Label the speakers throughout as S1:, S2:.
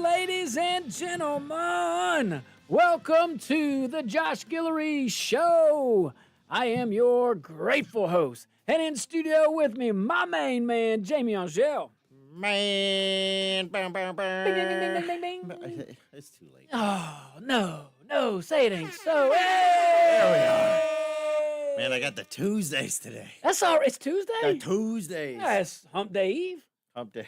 S1: ladies and gentlemen. Welcome to the Josh Guillory Show. I am your grateful host. And in studio with me, my main man, Jamie Angel.
S2: Man.
S1: Ding, ding, ding, ding, ding, ding.
S2: It's too late.
S1: Oh, no, say it ain't so.
S2: There we
S1: Hey!
S2: Man, I got the Tuesdays today.
S1: That's all right. It's Tuesday?
S2: The Tuesdays.
S1: Yeah, it's Hump Day Eve.
S2: Hump day.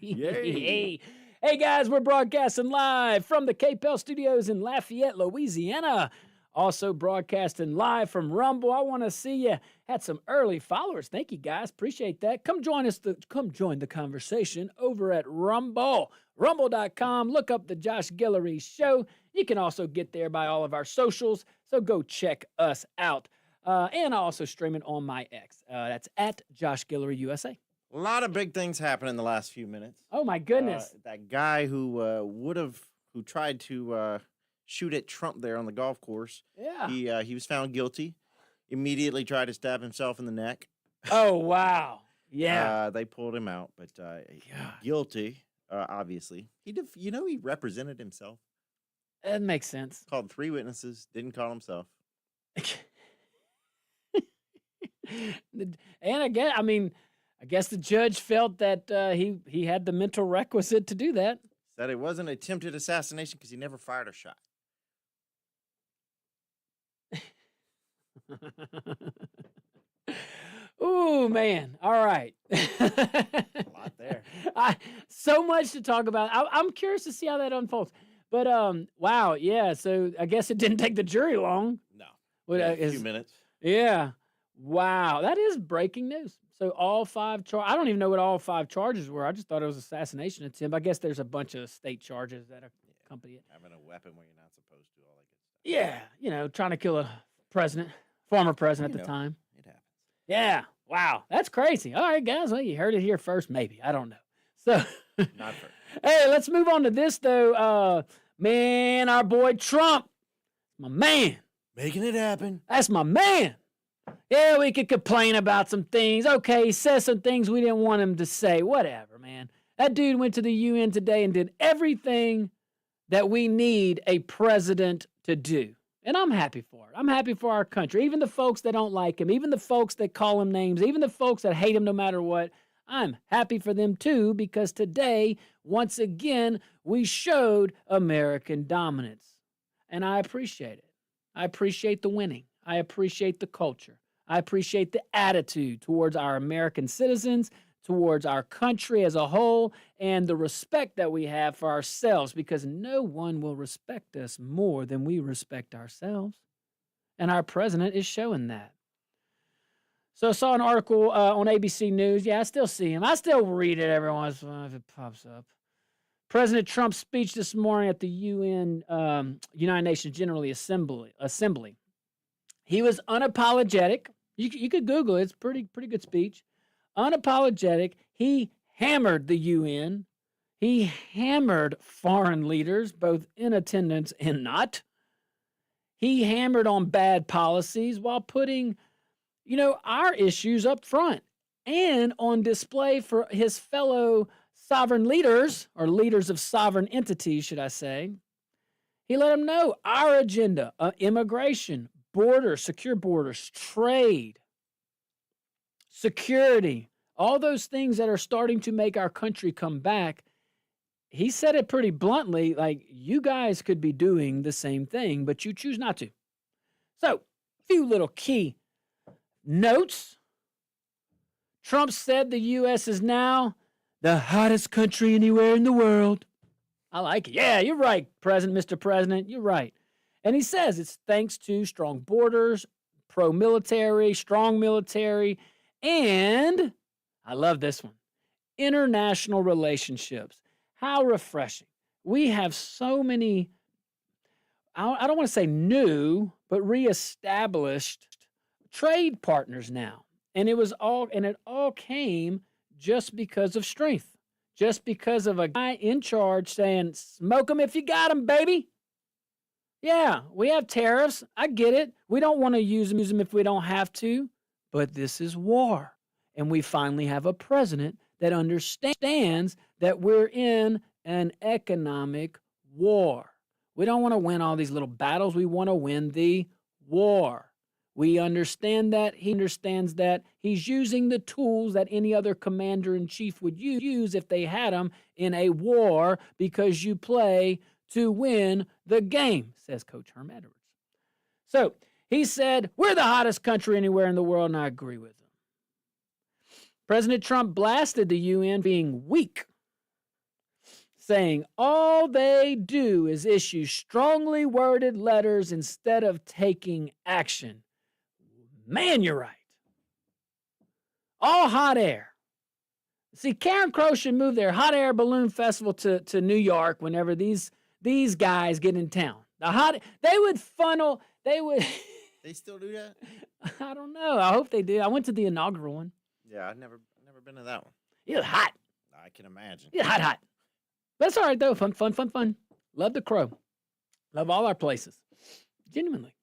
S1: Yay. Hey, guys, we're broadcasting live from the KPEL studios in Lafayette, Louisiana. Also broadcasting live from Rumble. I want to see you. Had some early followers. Thank you, guys. Appreciate that. Come join the conversation over at Rumble. Rumble.com. Look up the Josh Guillory Show. You can also get there by all of our socials, so go check us out. And I also stream it on my X. That's at Josh Guillory USA.
S2: A lot of big things happened in the last few minutes.
S1: Oh, my goodness.
S2: That guy who tried to shoot at Trump there on the golf course.
S1: Yeah.
S2: He was found guilty. Immediately tried to stab himself in the neck.
S1: Oh, wow. Yeah.
S2: They pulled him out, but guilty, obviously. He represented himself.
S1: That makes sense.
S2: Called 3 witnesses, didn't call himself.
S1: And I guess the judge felt that he had the mental requisite to do that.
S2: Said it wasn't attempted assassination because he never fired a shot.
S1: Ooh, man. All right.
S2: A lot there.
S1: So much to talk about. I'm curious to see how that unfolds. But, wow, yeah, so I guess it didn't take the jury long.
S2: No.
S1: A
S2: few minutes.
S1: Yeah. Wow, that is breaking news. So all 5 I don't even know what all 5 charges were. I just thought it was assassination attempt. I guess there's a bunch of state charges that accompany it.
S2: Having a weapon where you're not supposed to, all that good stuff.
S1: Yeah, trying to kill a former president at the time.
S2: It happens.
S1: Yeah, wow, that's crazy. All right, guys, well, you heard it here first, maybe. I don't know. So,
S2: Not first.
S1: Hey, let's move on to this, though. Man, our boy Trump, my man.
S2: Making it happen.
S1: That's my man. Yeah, we could complain about some things. Okay, he says some things we didn't want him to say. Whatever, man. That dude went to the UN today and did everything that we need a president to do. And I'm happy for it. I'm happy for our country. Even the folks that don't like him, even the folks that call him names, even the folks that hate him no matter what, I'm happy for them too, because today, once again, we showed American dominance. And I appreciate it. I appreciate the winning. I appreciate the culture. I appreciate the attitude towards our American citizens, towards our country as a whole, and the respect that we have for ourselves, because no one will respect us more than we respect ourselves. And our president is showing that. So I saw an article on ABC News. Yeah, I still see him. I still read it every once in a while if it pops up. President Trump's speech this morning at the UN, United Nations General Assembly. He was unapologetic. You could Google it. It's pretty good speech. Unapologetic. He hammered the UN. He hammered foreign leaders, both in attendance and not. He hammered on bad policies while putting, our issues up front and on display for his fellow sovereign leaders, or leaders of sovereign entities, should I say. He let them know our agenda, immigration, secure borders, trade, security, all those things that are starting to make our country come back. He said it pretty bluntly, like, you guys could be doing the same thing, but you choose not to. So, a few little key notes. Trump said the U.S. is now the hottest country anywhere in the world. I like it. Yeah, you're right, Mr. President. You're right. And he says it's thanks to strong borders, pro-military, strong military, and, I love this one, international relationships. How refreshing. We have so many, I don't want to say new, but reestablished trade partners now. And it all came just because of strength, just because of a guy in charge saying, smoke them if you got them, baby. Yeah, we have tariffs. I get it. We don't want to use them if we don't have to, but this is war. And we finally have a president that understands that we're in an economic war. We don't want to win all these little battles. We want to win the war. We understand that. He understands that. He's using the tools that any other commander-in-chief would use if they had them in a war, because you play to win the game, says Coach Herm Edwards. So he said, we're the hottest country anywhere in the world, and I agree with him. President Trump blasted the UN being weak, saying all they do is issue strongly worded letters instead of taking action. Man, you're right. All hot air. See, Karen Crow should move their hot air balloon festival to New York whenever these guys get in town. They would.
S2: They still do that?
S1: I don't know. I hope they do. I went to the inaugural one.
S2: Yeah, I've never been to that one.
S1: It was hot.
S2: I can imagine.
S1: Yeah, hot. But it's all right, though. Fun. Love the Crow. Love all our places. Genuinely.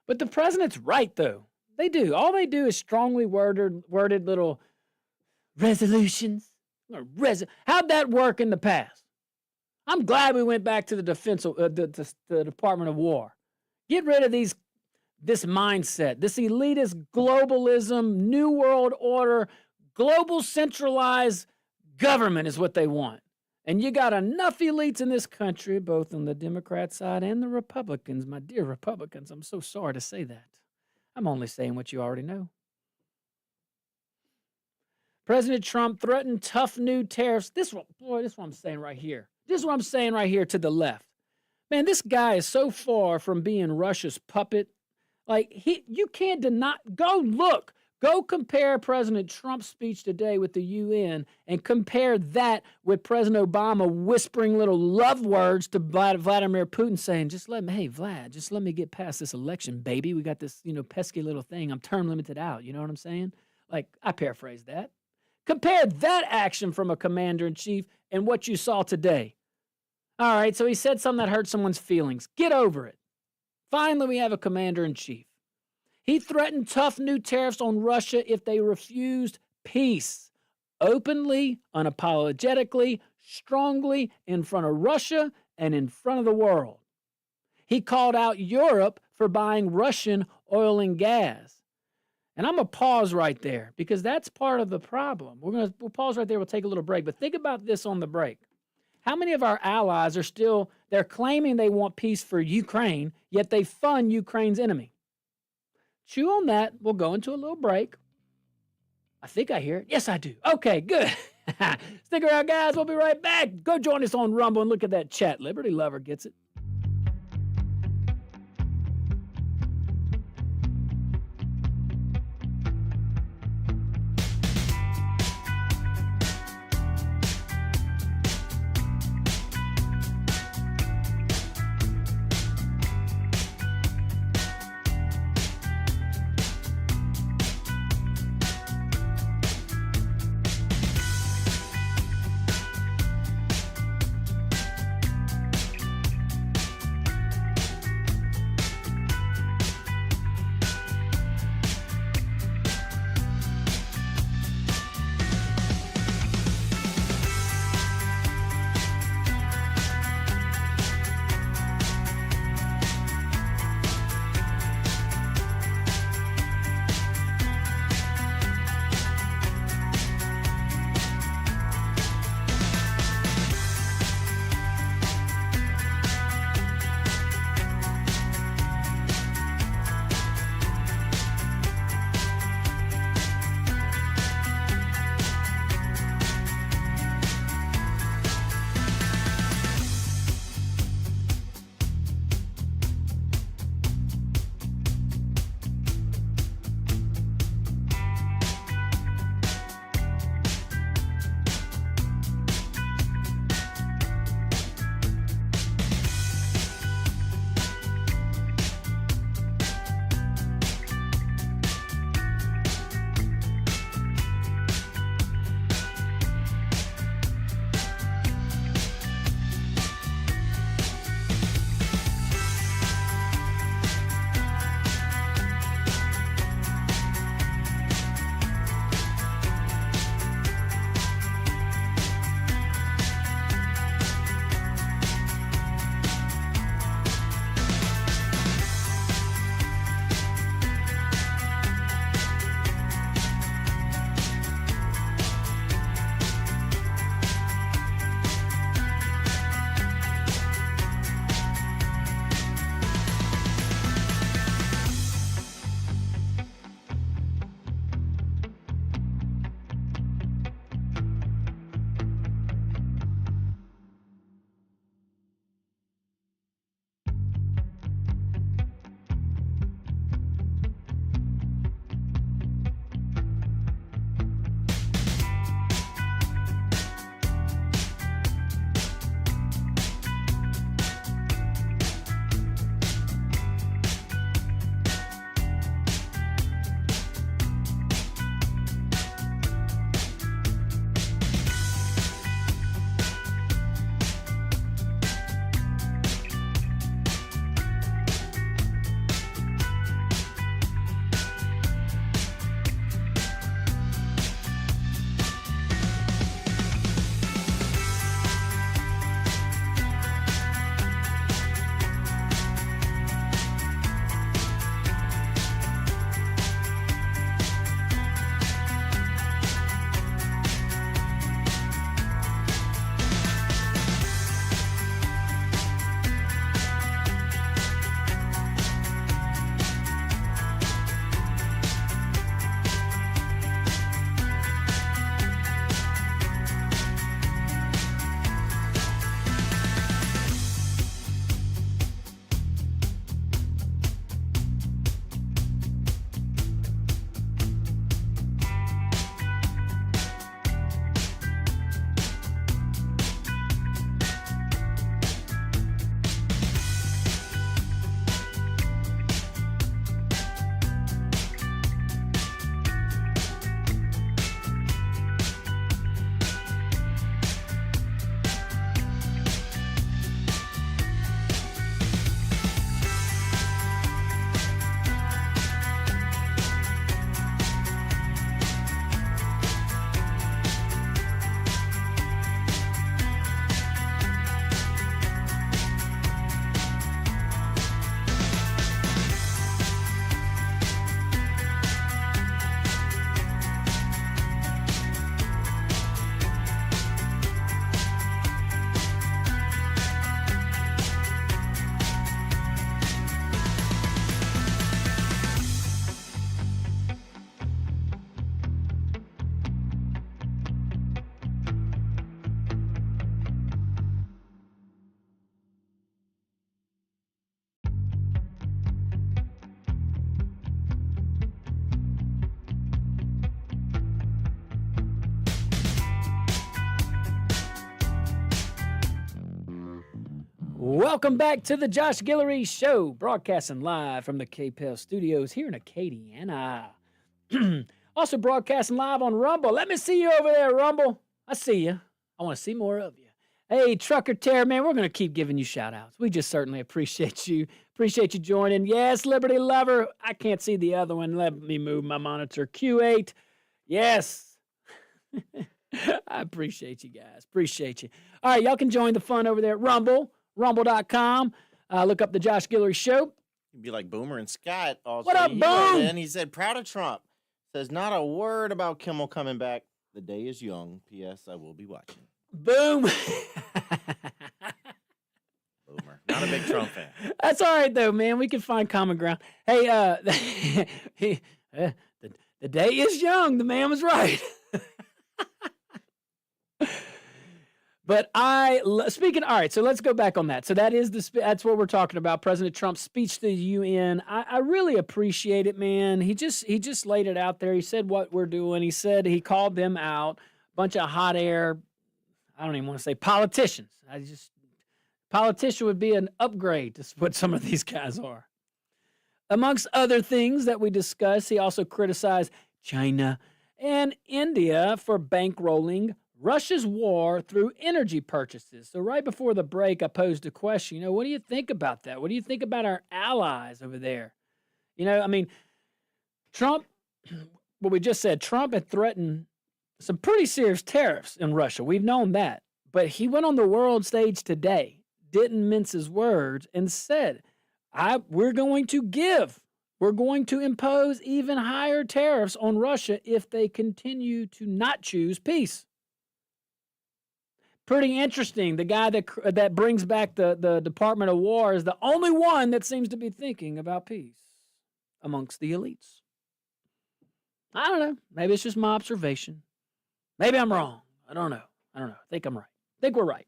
S1: But the president's right, though. They do. All they do is strongly worded little resolutions. How'd that work in the past? I'm glad we went back to the the Department of War. Get rid of this mindset, this elitist globalism, New World Order, global centralized government is what they want. And you got enough elites in this country, both on the Democrat side and the Republicans. My dear Republicans, I'm so sorry to say that. I'm only saying what you already know. President Trump threatened tough new tariffs. This is what I'm saying right here. This is what I'm saying right here to the left. Man, this guy is so far from being Russia's puppet. Like, you can't deny. Go compare President Trump's speech today with the UN and compare that with President Obama whispering little love words to Vladimir Putin saying, hey, Vlad, just let me get past this election, baby. We got this, pesky little thing. I'm term limited out. You know what I'm saying? Like, I paraphrase that. Compare that action from a commander-in-chief and what you saw today. All right, so he said something that hurt someone's feelings. Get over it. Finally, we have a commander-in-chief. He threatened tough new tariffs on Russia if they refused peace, openly, unapologetically, strongly, in front of Russia and in front of the world. He called out Europe for buying Russian oil and gas. And I'm going to pause right there because that's part of the problem. We'll pause right there. We'll take a little break. But think about this on the break. How many of our allies they're claiming they want peace for Ukraine, yet they fund Ukraine's enemy? Chew on that. We'll go into a little break. I think I hear it. Yes, I do. Okay, good. Stick around, guys. We'll be right back. Go join us on Rumble and look at that chat. Liberty Lover gets it. Welcome back to the Josh Guillory Show, broadcasting live from the KPEL studios here in Acadiana. Also broadcasting live on Rumble. Let me see you over there, Rumble. I see you. I want to see more of you. Hey, Trucker Terror, man, we're going to keep giving you shout-outs. We just certainly appreciate you. Appreciate you joining. Yes, Liberty Lover. I can't see the other one. Let me move my monitor. Q8. Yes. I appreciate you guys. Appreciate you. All right, y'all can join the fun over there at Rumble. Rumble.com. Look up the Josh Guillory Show.
S2: You'd be like Boomer and Scott. Also,
S1: What up, Boom?
S2: And he said, proud of Trump. Says, not a word about Kimmel coming back. The day is young. P.S. I will be watching.
S1: Boom.
S2: Boomer. Not a big Trump fan.
S1: That's all right, though, man. We can find common ground. Hey, the day is young. The man was right. But speaking, all right, so let's go back on that. So that's what we're talking about, President Trump's speech to the UN. I really appreciate it, man. He just laid it out there. He said what we're doing. He said he called them out, a bunch of hot air, I don't even want to say politicians. Politician would be an upgrade to what some of these guys are. Amongst other things that we discussed, he also criticized China and India for bankrolling Russia's war through energy purchases. So right before the break, I posed a question, what do you think about that? What do you think about our allies over there? Trump, what we just said, Trump had threatened some pretty serious tariffs in Russia. We've known that. But he went on the world stage today, didn't mince his words, and said, we're going to impose even higher tariffs on Russia if they continue to not choose peace. Pretty interesting. The guy that brings back the Department of War is the only one that seems to be thinking about peace amongst the elites. I don't know. Maybe it's just my observation. Maybe I'm wrong. I don't know. I think I'm right. I think we're right.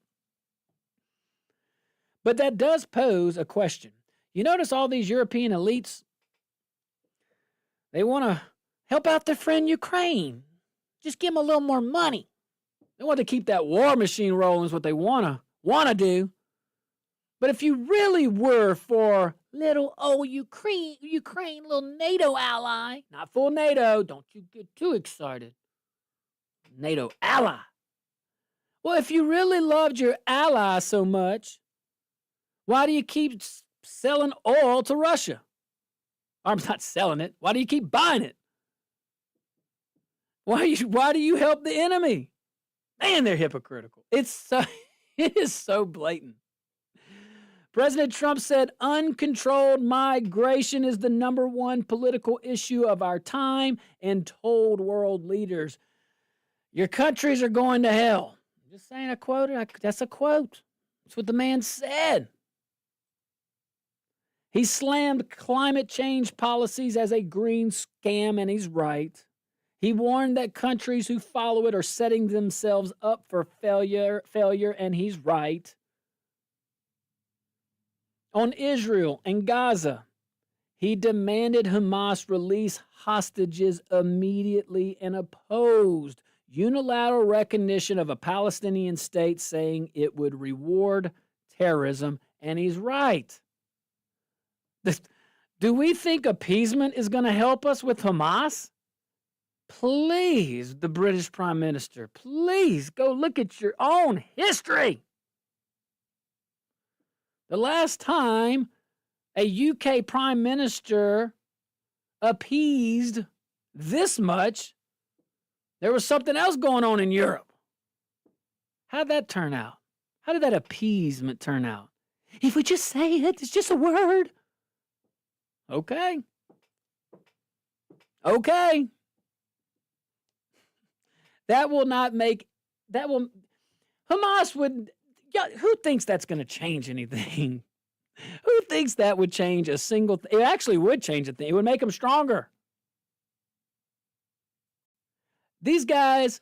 S1: But that does pose a question. You notice all these European elites, they want to help out their friend Ukraine. Just give them a little more money. They want to keep that war machine rolling is what they want to do. But if you really were for little old Ukraine, little NATO ally, not full NATO, don't you get too excited. NATO ally. Well, if you really loved your ally so much, why do you keep selling oil to Russia? I'm not selling it. Why do you keep buying it? Why do you help the enemy? Man, they're hypocritical. It is so blatant. President Trump said uncontrolled migration is the number one political issue of our time and told world leaders, your countries are going to hell. I'm just saying, that's a quote. That's what the man said. He slammed climate change policies as a green scam, and he's right. He warned that countries who follow it are setting themselves up for failure, and he's right. On Israel and Gaza, he demanded Hamas release hostages immediately and opposed unilateral recognition of a Palestinian state, saying it would reward terrorism, and he's right. Do we think appeasement is going to help us with Hamas? Please, the British Prime Minister, please go look at your own history. The last time a UK Prime Minister appeased this much, there was something else going on in Europe. How'd that turn out? How did that appeasement turn out? If we just say it, it's just a word. Okay. Hamas would, who thinks that's going to change anything? Who thinks that would change a single thing? It actually would change a thing. It would make them stronger. These guys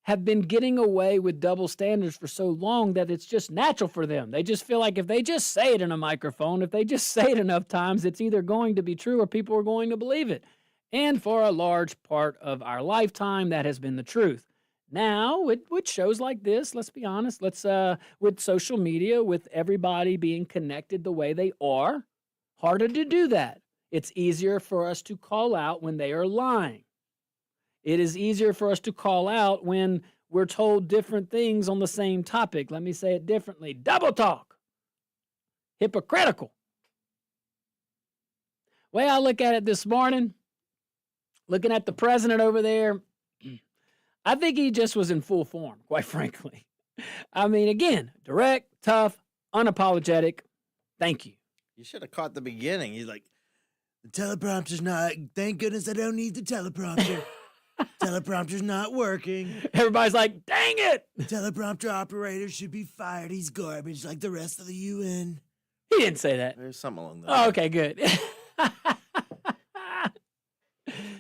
S1: have been getting away with double standards for so long that it's just natural for them. They just feel like if they just say it in a microphone, if they just say it enough times, it's either going to be true or people are going to believe it. And for a large part of our lifetime, that has been the truth. Now, with shows like this, let's be honest, with social media, with everybody being connected the way they are, harder to do that. It's easier for us to call out when they are lying. It is easier for us to call out when we're told different things on the same topic. Let me say it differently. Double talk. Hypocritical. Way I look at it this morning, looking at the president over there, I think he just was in full form, quite frankly. I mean, again, direct, tough, unapologetic. Thank you.
S2: You should have caught the beginning. He's like,
S3: The teleprompter's not, thank goodness I don't need the teleprompter. Teleprompter's not working.
S1: Everybody's like, dang it.
S3: The teleprompter operator should be fired. He's garbage like the rest of the UN.
S1: He didn't say that.
S2: there's something along those
S1: Oh, okay, good.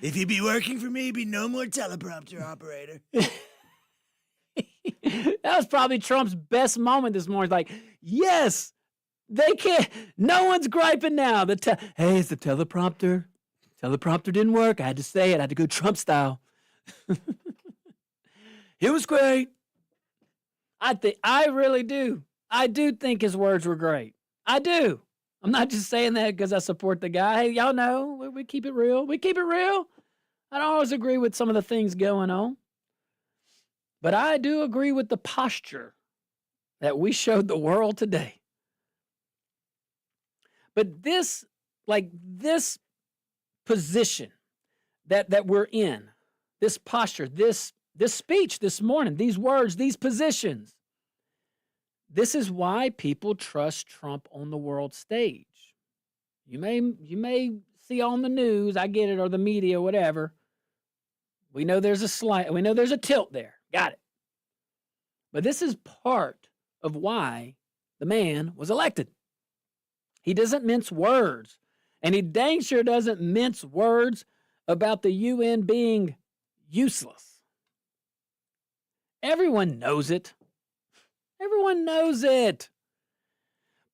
S3: If he'd be working for me, he'd be no more teleprompter operator.
S1: That was probably Trump's best moment this morning. Like, yes, they can't. No one's griping now. Hey, it's the teleprompter. Teleprompter didn't work. I had to say it. I had to go Trump style. It was great. I really do. I do think his words were great. I do. I'm not just saying that because I support the guy. Hey, y'all know we keep it real. We keep it real. I don't always agree with some of the things going on. But I do agree with the posture that we showed the world today. But this position that we're in, this posture, this speech this morning, these words, these positions, this is why people trust Trump on the world stage. You may see on the news, I get it, or the media, whatever. We know there's a tilt there. Got it. But this is part of why the man was elected. He doesn't mince words. And he dang sure doesn't mince words about the UN being useless. Everyone knows it. Everyone knows it.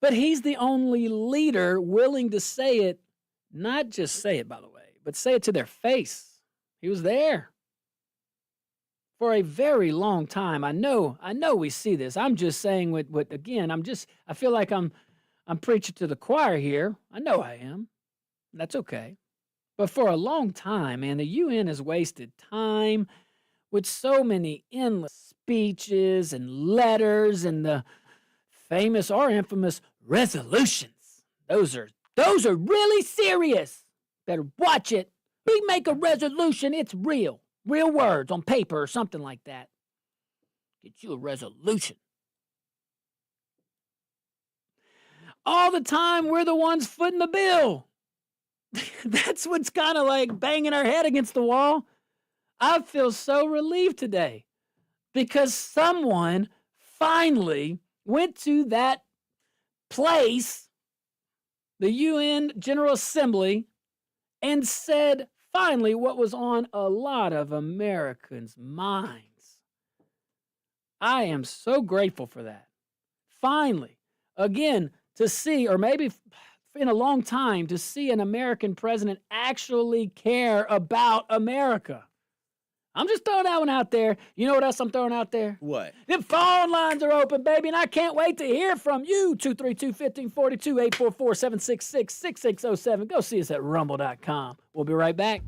S1: But he's the only leader willing to say it, not just say it, by the way, but say it to their face. He was there for a very long time. I know we see this. I'm just saying what again, I feel like I'm preaching to the choir here. I know I am. That's okay. But for a long time, man, the UN has wasted time with so many endless speeches and letters and the famous or infamous resolutions. Those are really serious. Better watch it. We make a resolution, it's real. Real words on paper or something like that. Get you a resolution. All the time, we're the ones footing the bill. That's what's kind of like banging our head against the wall. I feel so relieved today because someone finally went to that place, the UN General Assembly, and said finally what was on a lot of Americans' minds. I am so grateful for that. Finally, again, to see, or maybe in a long time, to see an American president actually care about America. I'm just throwing that one out there. You know what else I'm throwing out there?
S2: What?
S1: The phone lines are open, baby, and I can't wait to hear from you. 232-1542, 844-766-6607. Go see us at rumble.com. We'll be right back.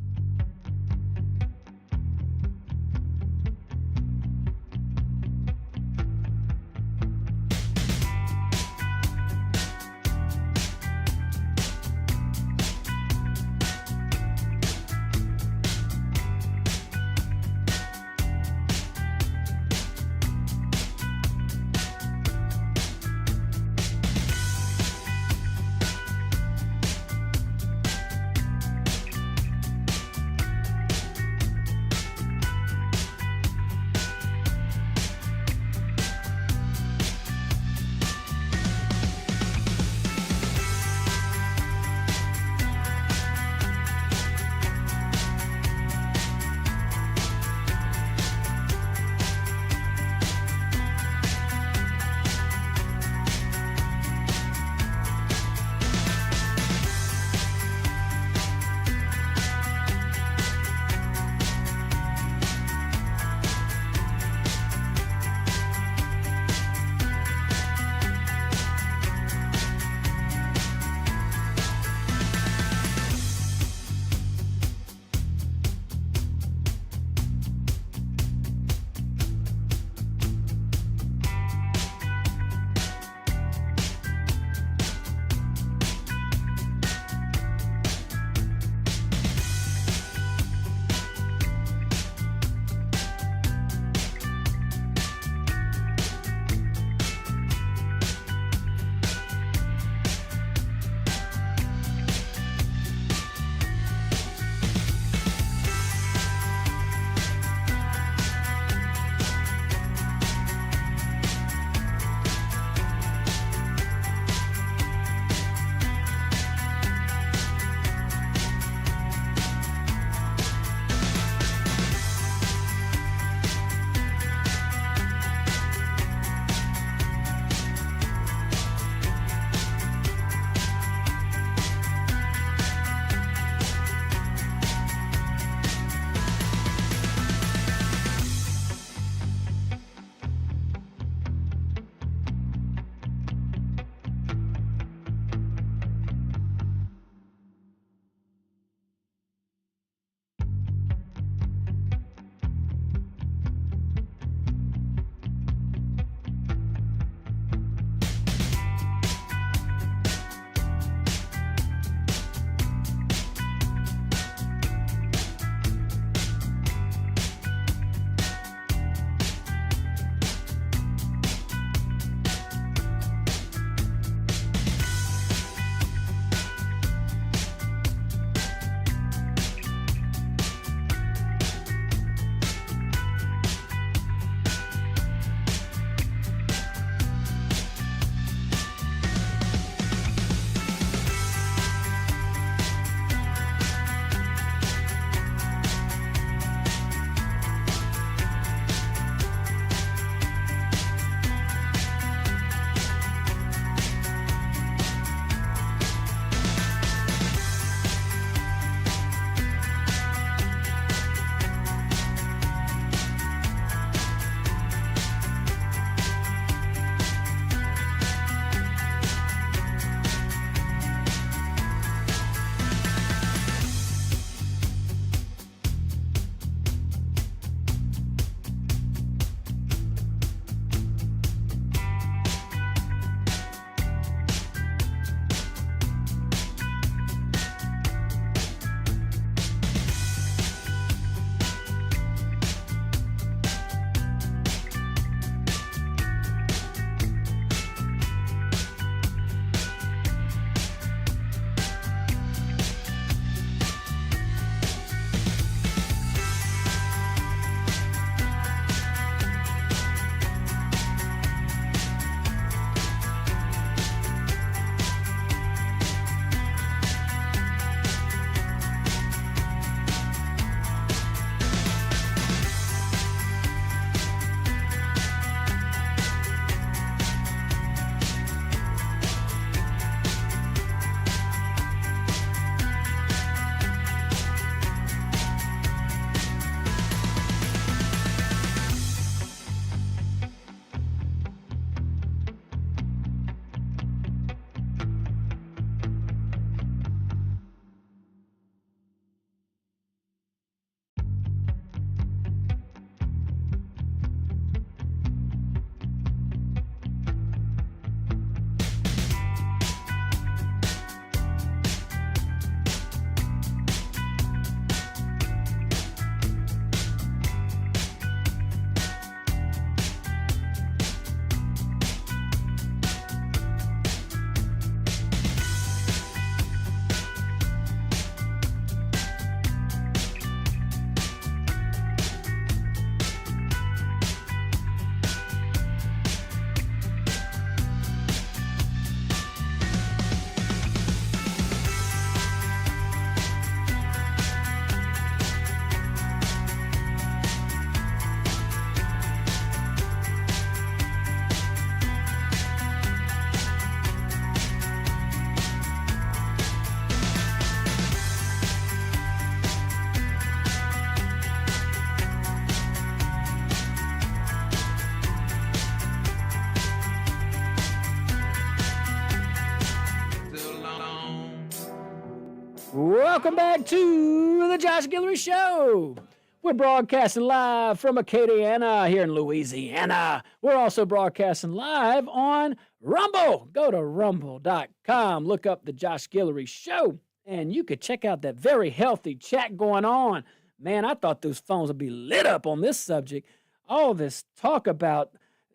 S1: Welcome back to the Josh Guillory Show. We're broadcasting live from Acadiana here in Louisiana. We're also broadcasting live on Rumble. Go to rumble.com, look up the Josh Guillory Show, and you could check out that very healthy chat going on. Man, I thought those phones would be lit up on this subject. All this talk about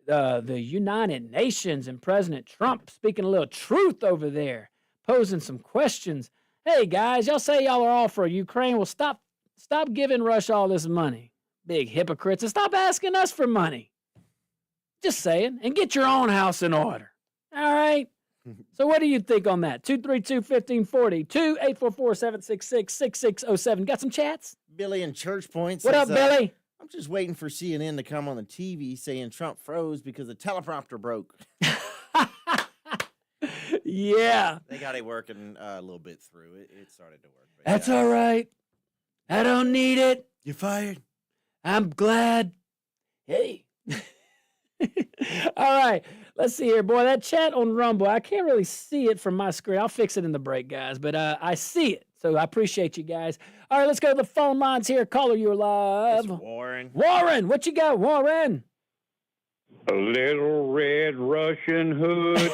S1: the United Nations and President Trump speaking a little truth over there, posing some questions. Hey, guys, y'all say y'all are all for Ukraine. Well, stop giving Russia all this money. Big hypocrites. And stop asking us for money. Just saying. And get your own house in order. All right? So what do you think on that? 232-1540, 2-844-766-6607. Got some chats?
S2: Billy in Church Point
S1: What up,
S2: says,
S1: Billy?
S2: I'm just waiting for CNN to come on the TV saying Trump froze because the teleprompter broke.
S1: Yeah.
S2: They got it working a little bit through. It started to work.
S1: That's all right. I don't need it.
S3: You're fired.
S1: I'm glad. Hey. All right. Let's see here. Boy, that chat on Rumble, I can't really see it from my screen. I'll fix it in the break, guys, but I see it. So I appreciate you guys. All right, let's go to the phone lines here. Caller, you're live.
S2: It's Warren.
S1: Warren, what you got, Warren?
S4: A little red Russian hood.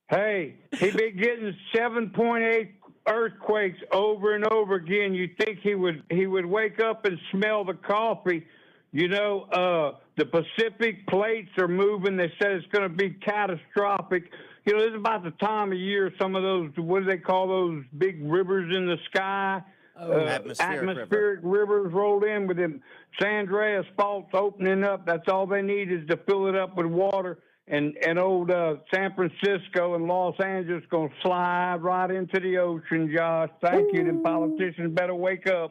S4: Hey, he been getting 7.8 earthquakes over and over again. You'd think he would wake up and smell the coffee. You know, the Pacific plates are moving. They said it's going to be catastrophic. You know, this is about the time of year some of those, what do they call those big rivers in the sky? Atmospheric rivers rolled in with them San Andreas faults opening up. That's all they need is to fill it up with water. And old San Francisco and Los Angeles going to slide right into the ocean, Josh. Thank you. The politicians better wake up.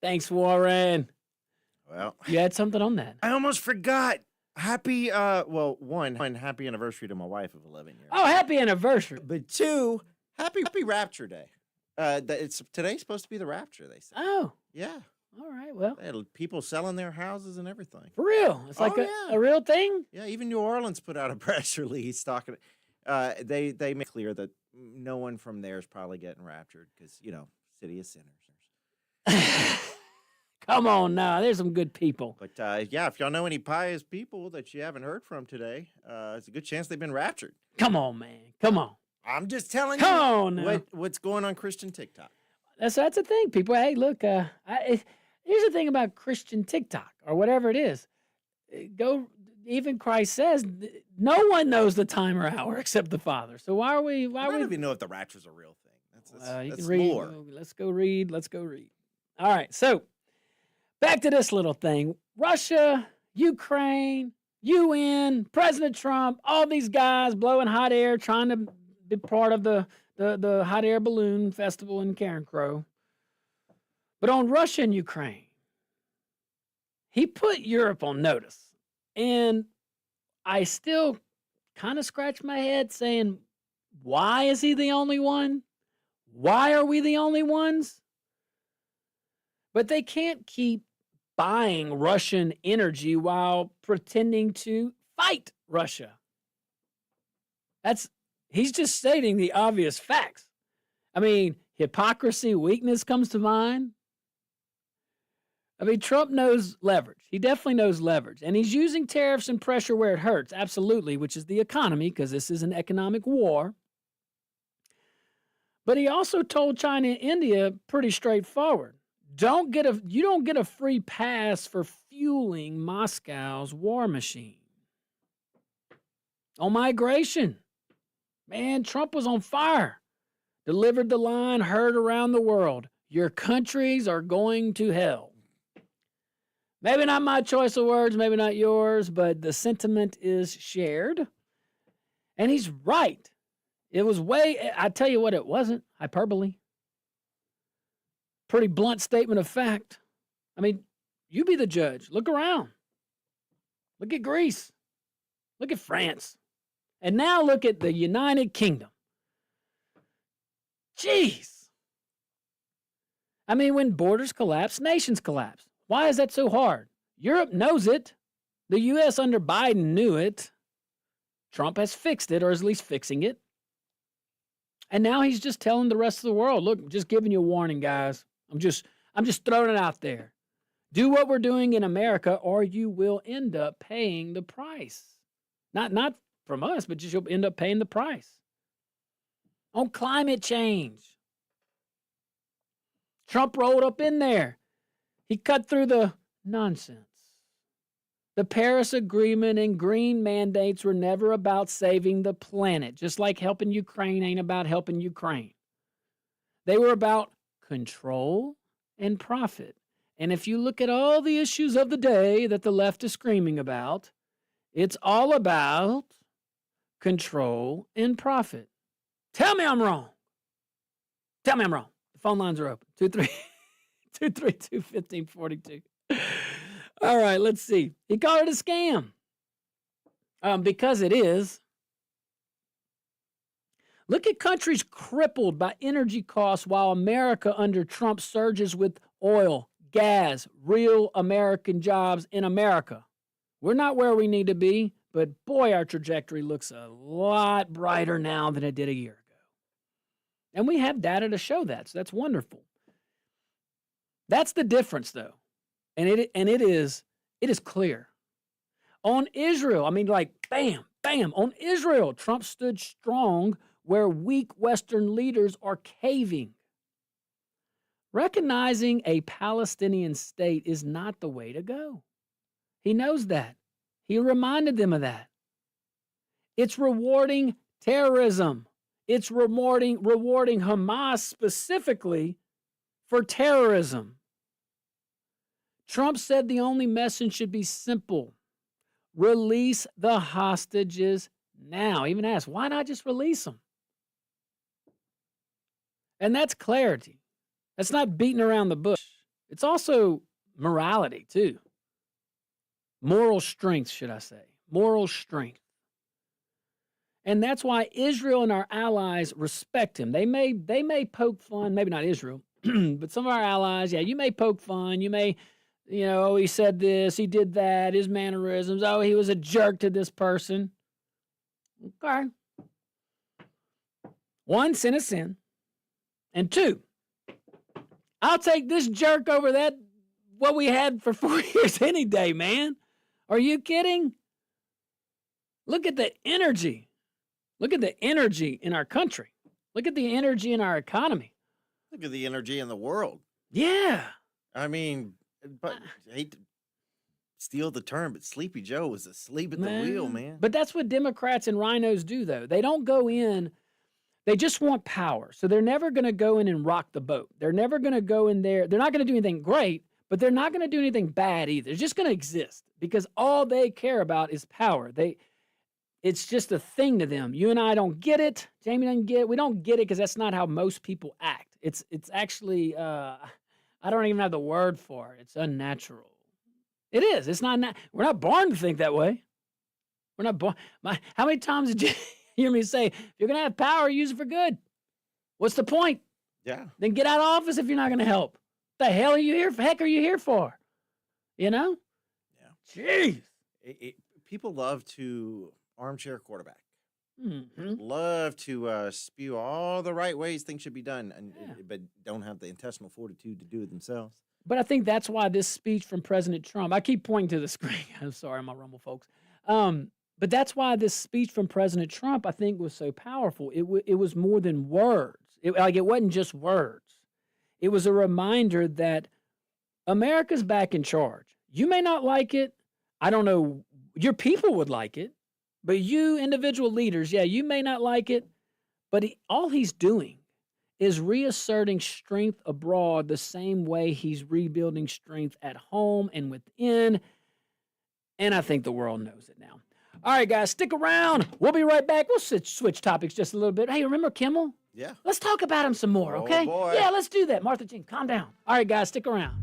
S1: Thanks, Warren.
S2: Well,
S1: You had something on that.
S3: I almost forgot.
S2: happy, one happy anniversary to my wife of 11 years.
S1: Oh, happy anniversary.
S2: But two, happy Rapture Day. Today's supposed to be the Rapture, they say.
S1: Oh,
S2: Yeah.
S1: all right. Well,
S2: They had people selling their houses and everything.
S1: for real. It's like
S2: Oh,
S1: a real thing.
S2: Yeah, even New Orleans put out a press release talking. They make clear that no one from there is probably getting raptured because city of sinners.
S1: Come on now. There's some good people.
S2: But yeah, if y'all know any pious people that you haven't heard from today, it's a good chance they've been raptured.
S1: Come on, man. Come on.
S2: I'm just telling
S1: Come
S2: you
S1: on now.
S2: what's going on Christian TikTok.
S1: That's the thing. People, hey, look, here's the thing about Christian TikTok or whatever it is. Even Christ says, no one knows the time or hour except the Father. So why are we?
S2: I don't even know if the rapture's a real thing.
S1: You
S2: That's
S1: can read.
S2: lore.
S1: Let's go read. All right. So back to this little thing. Russia, Ukraine, UN, President Trump, all these guys blowing hot air, trying to be part of the hot air balloon festival in Carencrow. But on Russia and Ukraine, he put Europe on notice. And I still kind of scratch my head saying, why is he the only one? Why are we the only ones? But they can't keep buying Russian energy while pretending to fight Russia. He's just stating the obvious facts. I mean, hypocrisy, weakness comes to mind. I mean, Trump knows leverage. He definitely knows leverage. And he's using tariffs and pressure where it hurts, absolutely, which is the economy, because this is an economic war. But he also told China and India pretty straightforward. You don't get a free pass for fueling Moscow's war machine. On migration, man, Trump was on fire. Delivered the line heard around the world. Your countries are going to hell. Maybe not my choice of words, maybe not yours, but the sentiment is shared. And he's right. It was I tell you what, it wasn't hyperbole. Pretty blunt statement of fact. I mean, you be the judge. Look around. Look at Greece. Look at France. And now look at the United Kingdom. Jeez. I mean, when borders collapse, nations collapse. Why is that so hard? Europe knows it. The U.S. under Biden knew it. Trump has fixed it, or is at least fixing it. And now he's just telling the rest of the world, look, I'm just giving you a warning, guys. I'm just throwing it out there. Do what we're doing in America, or you will end up paying the price. Not from us, but just you'll end up paying the price. On climate change. Trump rolled up in there. He cut through the nonsense. The Paris Agreement and green mandates were never about saving the planet, just like helping Ukraine ain't about helping Ukraine. They were about control and profit. And if you look at all the issues of the day that the left is screaming about, it's all about control and profit. Tell me I'm wrong. Tell me I'm wrong. The phone lines are open. 232-1542. All right, let's see. He called it a scam. Because it is. Look at countries crippled by energy costs while America under Trump surges with oil, gas, real American jobs in America. We're not where we need to be, but boy, our trajectory looks a lot brighter now than it did a year ago. And we have data to show that, so that's wonderful. That's the difference, though. And it is clear. On Israel, I mean, like, bam, bam. On Israel, Trump stood strong where weak Western leaders are caving. Recognizing a Palestinian state is not the way to go. He knows that. He reminded them of that. It's rewarding terrorism. It's rewarding Hamas specifically for terrorism. Trump said the only message should be simple. Release the hostages now. He even asked, why not just release them? And that's clarity. That's not beating around the bush. It's also morality, too. Moral strength, should I say. Moral strength. And that's why Israel and our allies respect him. They may poke fun, maybe not Israel, but some of our allies, yeah, you may poke fun. You may, he said this, he did that, his mannerisms. Oh, he was a jerk to this person. Okay. One, sin is sin. And two, I'll take this jerk over that, what we had for 4 years any day, man. Are you kidding? Look at the energy. Look at the energy in our country. Look at the energy in our economy.
S2: Look at the energy in the world.
S1: Yeah.
S2: I mean, but I hate to steal the term, but Sleepy Joe was asleep at the wheel, man.
S1: But that's what Democrats and rhinos do, though. They don't go in. They just want power. So they're never going to go in and rock the boat. They're never going to go in there. They're not going to do anything great, but they're not going to do anything bad either. They're just going to exist because all they care about is power. It's just a thing to them. You and I don't get it. Jamie doesn't get it. We don't get it because that's not how most people act. It's actually, I don't even have the word for it. It's unnatural. It is. It's not. We're not born to think that way. We're not born. How many times did you hear me say, if you're going to have power, use it for good? What's the point?
S2: Yeah.
S1: Then get out of office if you're not going to help. The hell are you here for? Heck are you here for? You know?
S2: Yeah.
S1: Jeez.
S2: People love to armchair quarterback.
S1: Mm-hmm.
S2: Love to spew all the right ways things should be done, but don't have the intestinal fortitude to do it themselves.
S1: But I think that's why this speech from President Trump, I keep pointing to the screen. I'm sorry, my Rumble folks. But that's why this speech from President Trump, I think, was so powerful. It was more than words. It wasn't just words. It was a reminder that America's back in charge. You may not like it. I don't know. Your people would like it. But you individual leaders, yeah, you may not like it. But all he's doing is reasserting strength abroad the same way he's rebuilding strength at home and within. And I think the world knows it now. All right, guys, stick around. We'll be right back. We'll switch topics just a little bit. Hey, remember Kimmel?
S2: Yeah.
S1: Let's talk about him some more, okay?
S2: Oh, boy.
S1: Yeah, let's do that. Martha Jean, calm down. All right, guys, stick around.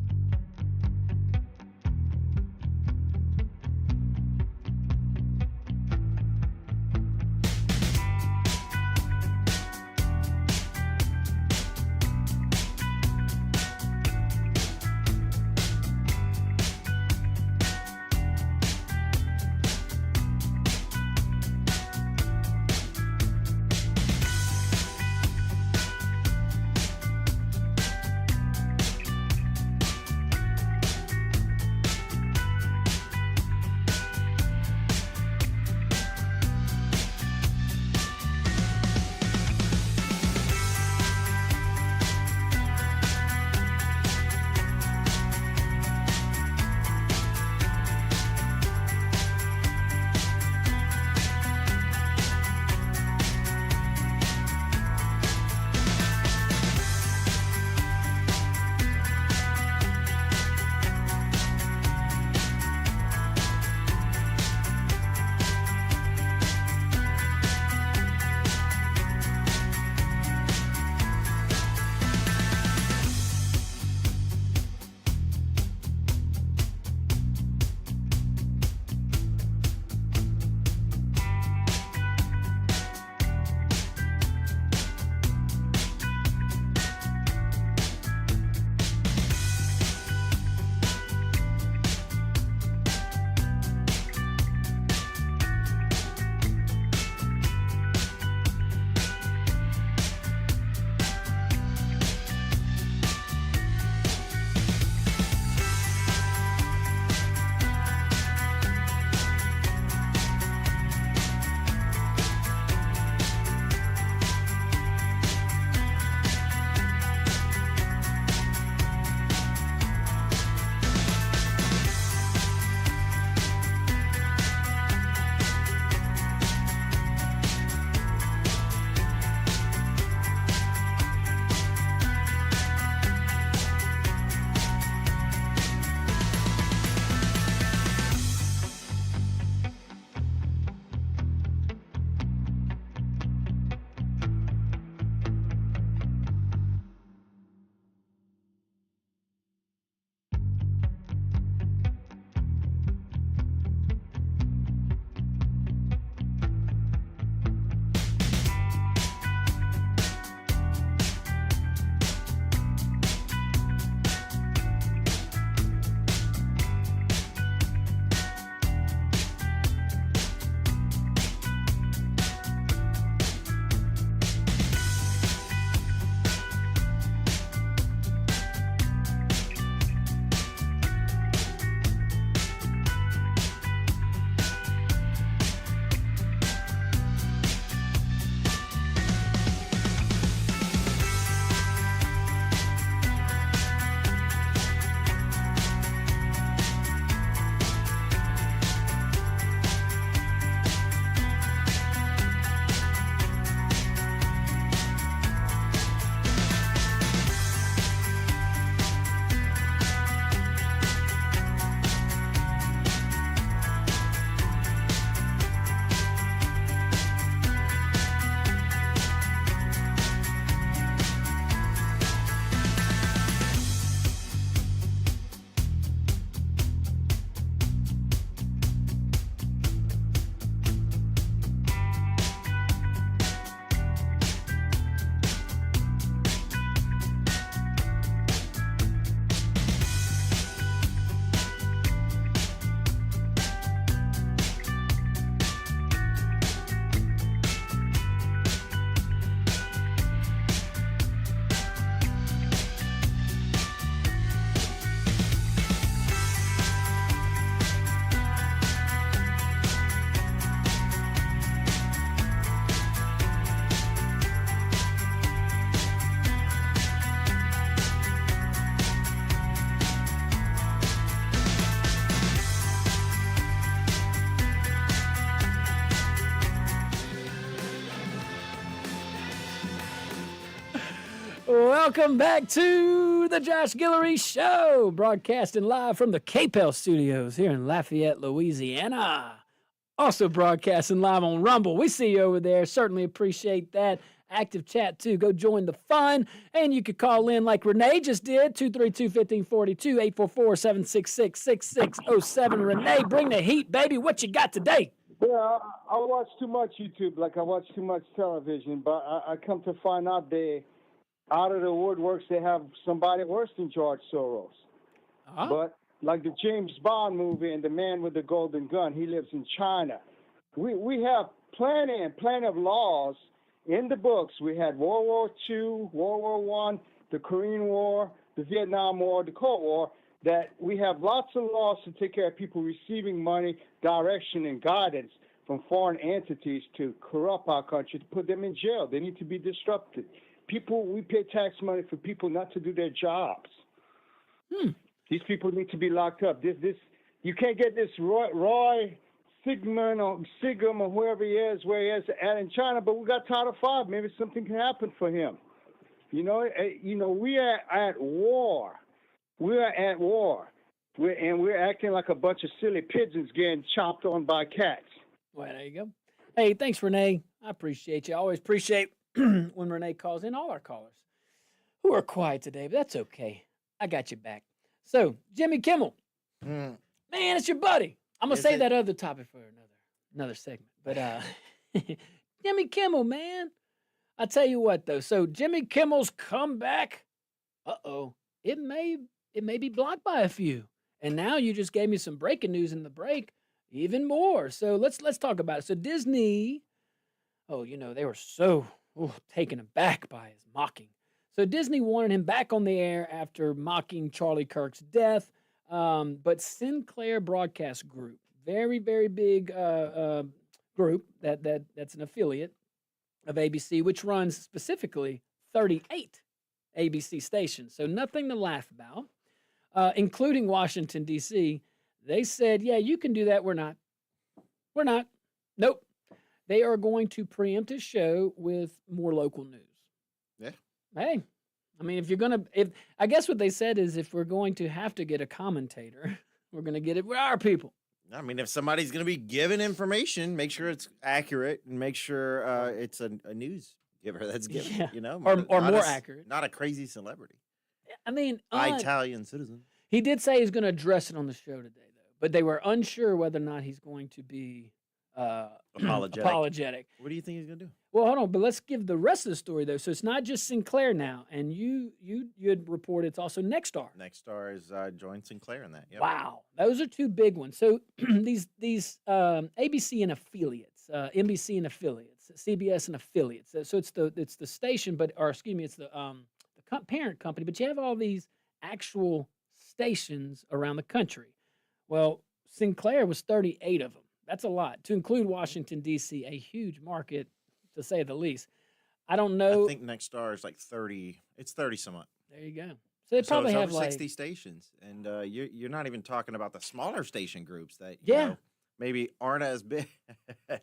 S1: welcome back to the Josh Guillory Show, broadcasting live from the KPEL studios here in Lafayette, Louisiana. Also broadcasting live on Rumble. We see you over there. Certainly appreciate that. Active chat, too. Go join the fun. And you could call in like Renee just did, 232-1542, 844-766-6607. Renee, bring the heat, baby. What you got today?
S5: Yeah, I watch too much YouTube, like I watch too much television, but I come to find out out of the woodworks, they have somebody worse than George Soros.
S1: Uh-huh.
S5: But like the James Bond movie and the man with the golden gun, he lives in China. We have plenty of laws in the books. We had World War II, World War I, the Korean War, the Vietnam War, the Cold War, that we have lots of laws to take care of people receiving money, direction, and guidance from foreign entities to corrupt our country, to put them in jail. They need to be disrupted. We pay tax money for people not to do their jobs. These people need to be locked up. You can't get this Roy Sigmund or Sigum or whoever he is, where he is at in China, but we got Title V. Maybe something can happen for him. We are at war. We are at war. We're acting like a bunch of silly pigeons getting chopped on by cats.
S1: Well, there you go. Hey, thanks, Renee. I appreciate you. I always appreciate when Renee calls in, all our callers who are quiet today, but that's okay. I got you back. So, Jimmy Kimmel, man, it's your buddy. I'm going to say that other topic for another segment. But Jimmy Kimmel, man. I tell you what, though. So, Jimmy Kimmel's comeback, it may be blocked by a few. And now you just gave me some breaking news in the break, even more. So, let's talk about it. So, Disney, they were so taken aback by his mocking. So Disney wanted him back on the air after mocking Charlie Kirk's death. But Sinclair Broadcast Group, very, very big group that's an affiliate of ABC, which runs specifically 38 ABC stations. So nothing to laugh about, including Washington, D.C. They said, yeah, you can do that. We're not. Nope. They are going to preempt his show with more local news.
S2: Yeah.
S1: Hey, I mean, I guess what they said is if we're going to have to get a commentator, we're going to get it with our people.
S2: I mean, if somebody's going to be giving information, make sure it's accurate and make sure it's a news giver that's giving,
S1: or more accurate.
S2: Not a crazy celebrity.
S1: I mean,
S2: Italian citizen.
S1: He did say he's going to address it on the show today, though, but they were unsure whether or not he's going to be apologetic.
S2: What do you think he's gonna do?
S1: Well, hold on, but let's give the rest of the story though. So it's not just Sinclair now, and you had reported it's also Nexstar.
S2: Nexstar is joined Sinclair in that. Yep.
S1: Wow, those are two big ones. So these ABC and affiliates, NBC and affiliates, CBS and affiliates. So it's the station, it's the parent company. But you have all these actual stations around the country. Well, Sinclair was 38 of them. That's a lot, to include Washington, D.C., a huge market, to say the least. I don't know.
S2: I think Nexstar is like 30. It's 30 some odd.
S1: There you go. So they probably
S2: it's
S1: have
S2: over
S1: like
S2: 60 stations. And you're not even talking about the smaller station groups that, maybe aren't as big.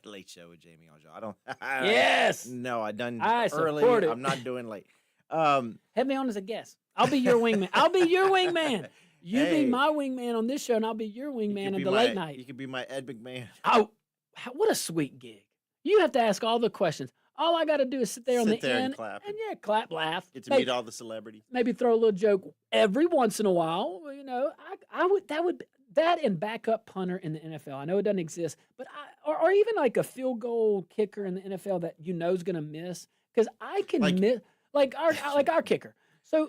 S2: Late Show with Jamie Aljo. I don't.
S1: Yes.
S2: No, I done
S1: I
S2: early.
S1: support it.
S2: I'm not doing late.
S1: Have me on as a guest. I'll be your wingman. You be my wingman on this show, and I'll be your wingman on the late night.
S2: You could be my Ed McMahon.
S1: Oh, what a sweet gig. You have to ask all the questions. All I got to do is sit there on the end
S2: and clap.
S1: And clap, laugh.
S2: Get to meet all the celebrities.
S1: Maybe throw a little joke every once in a while. That and backup punter in the NFL. I know it doesn't exist, but or even like a field goal kicker in the NFL that is going to miss, because I can miss like our kicker. So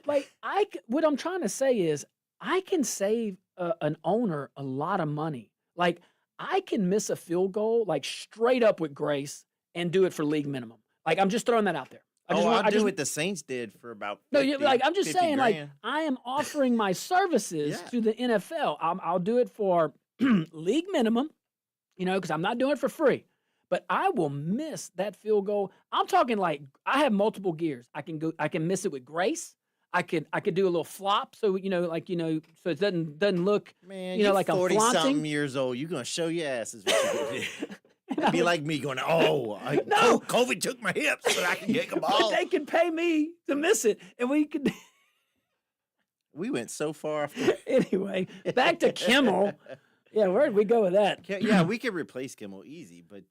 S1: what I'm trying to say is, I can save an owner a lot of money. Like, I can miss a field goal, like, straight up with grace and do it for league minimum. Like, I'm just throwing that out there.
S2: I'll do what the Saints did for about 50,
S1: I'm just saying,
S2: grand.
S1: like, I am offering my services to the NFL. I'll do it for league minimum, because I'm not doing it for free. But I will miss that field goal. I'm talking like I have multiple gears. I can miss it with grace. I could do a little flop, so so it doesn't look,
S2: man,
S1: like I'm flaunting.
S2: 40-something years old. You're gonna show your ass is what you're gonna do. It'd be like me going,
S1: No.
S2: COVID took my hips, so I can kick a
S1: But
S2: ball.
S1: they can pay me to miss it, and we could.
S2: We went so far off.
S1: Anyway, back to Kimmel. Yeah, where'd we go with that?
S2: Yeah, we could replace Kimmel easy, but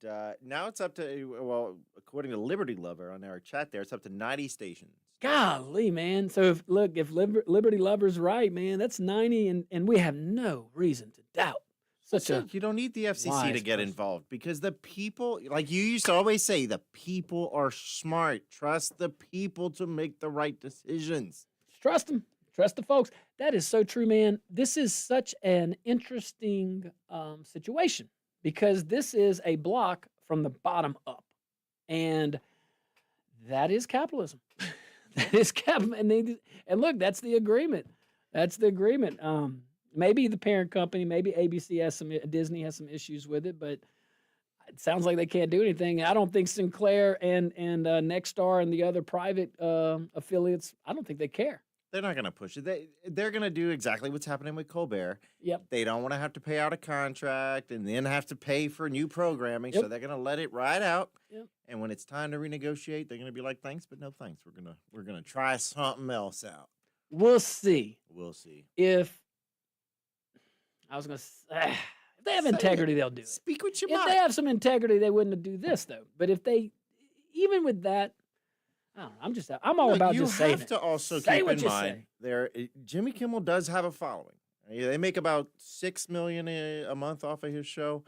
S2: now it's up to, well, according to Liberty Lover on our chat there, it's up to 90 stations.
S1: Golly, man. So if Liberty Lover's right, man, that's 90, and we have no reason to doubt
S2: You don't need the FCC to
S1: wise
S2: get
S1: person.
S2: involved because the people, like you used to always say, the people are smart. Trust the people to make the right decisions.
S1: Trust them. Trust the folks. That is so true, man. This is such an interesting situation because this is a block from the bottom up. And that is capitalism. That is capitalism. And look, that's the agreement. That's the agreement. Maybe the parent company, maybe ABC has some, Disney has some issues with it, but it sounds like they can't do anything. I don't think Sinclair and Nexstar and the other private affiliates, I don't think they care.
S2: They're not going to push it. They're going to do exactly what's happening with Colbert.
S1: Yep.
S2: They don't want to have to pay out a contract and then have to pay for new programming,
S1: Yep.
S2: so they're going to let it ride out.
S1: Yep.
S2: And when it's time to renegotiate, they're going to be like, "Thanks, but no thanks. We're gonna try something else out."
S1: We'll see.
S2: We'll see.
S1: If they have integrity, they'll do it.
S2: Speak with your
S1: If
S2: mind.
S1: they have some integrity, they wouldn't do this though. But if they, even with that, I don't know. I'm all
S2: Look,
S1: about
S2: you
S1: just saying
S2: have
S1: it.
S2: to also
S1: Say
S2: keep
S1: what
S2: in
S1: you
S2: mind Jimmy Kimmel does have a following. They make about $6 million a month off of his show,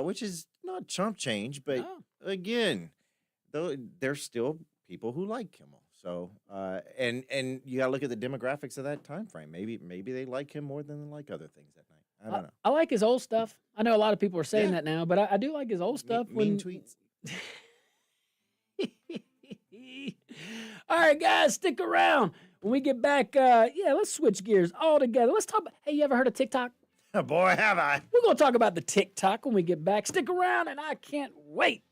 S2: which is not chump change, but
S1: No.
S2: again, though there's still people who like Kimmel. So and you got to look at the demographics of that time frame. Maybe they like him more than they like other things that night. I don't know.
S1: I like his old stuff. I know a lot of people are saying
S2: Yeah.
S1: that now, but I do like his old stuff.
S2: Mean tweets.
S1: All right, guys, stick around. When we get back, let's switch gears all together. Let's talk about, hey, you ever heard of TikTok?
S2: Boy, have I.
S1: We're going to talk about the TikTok when we get back. Stick around, and I can't wait.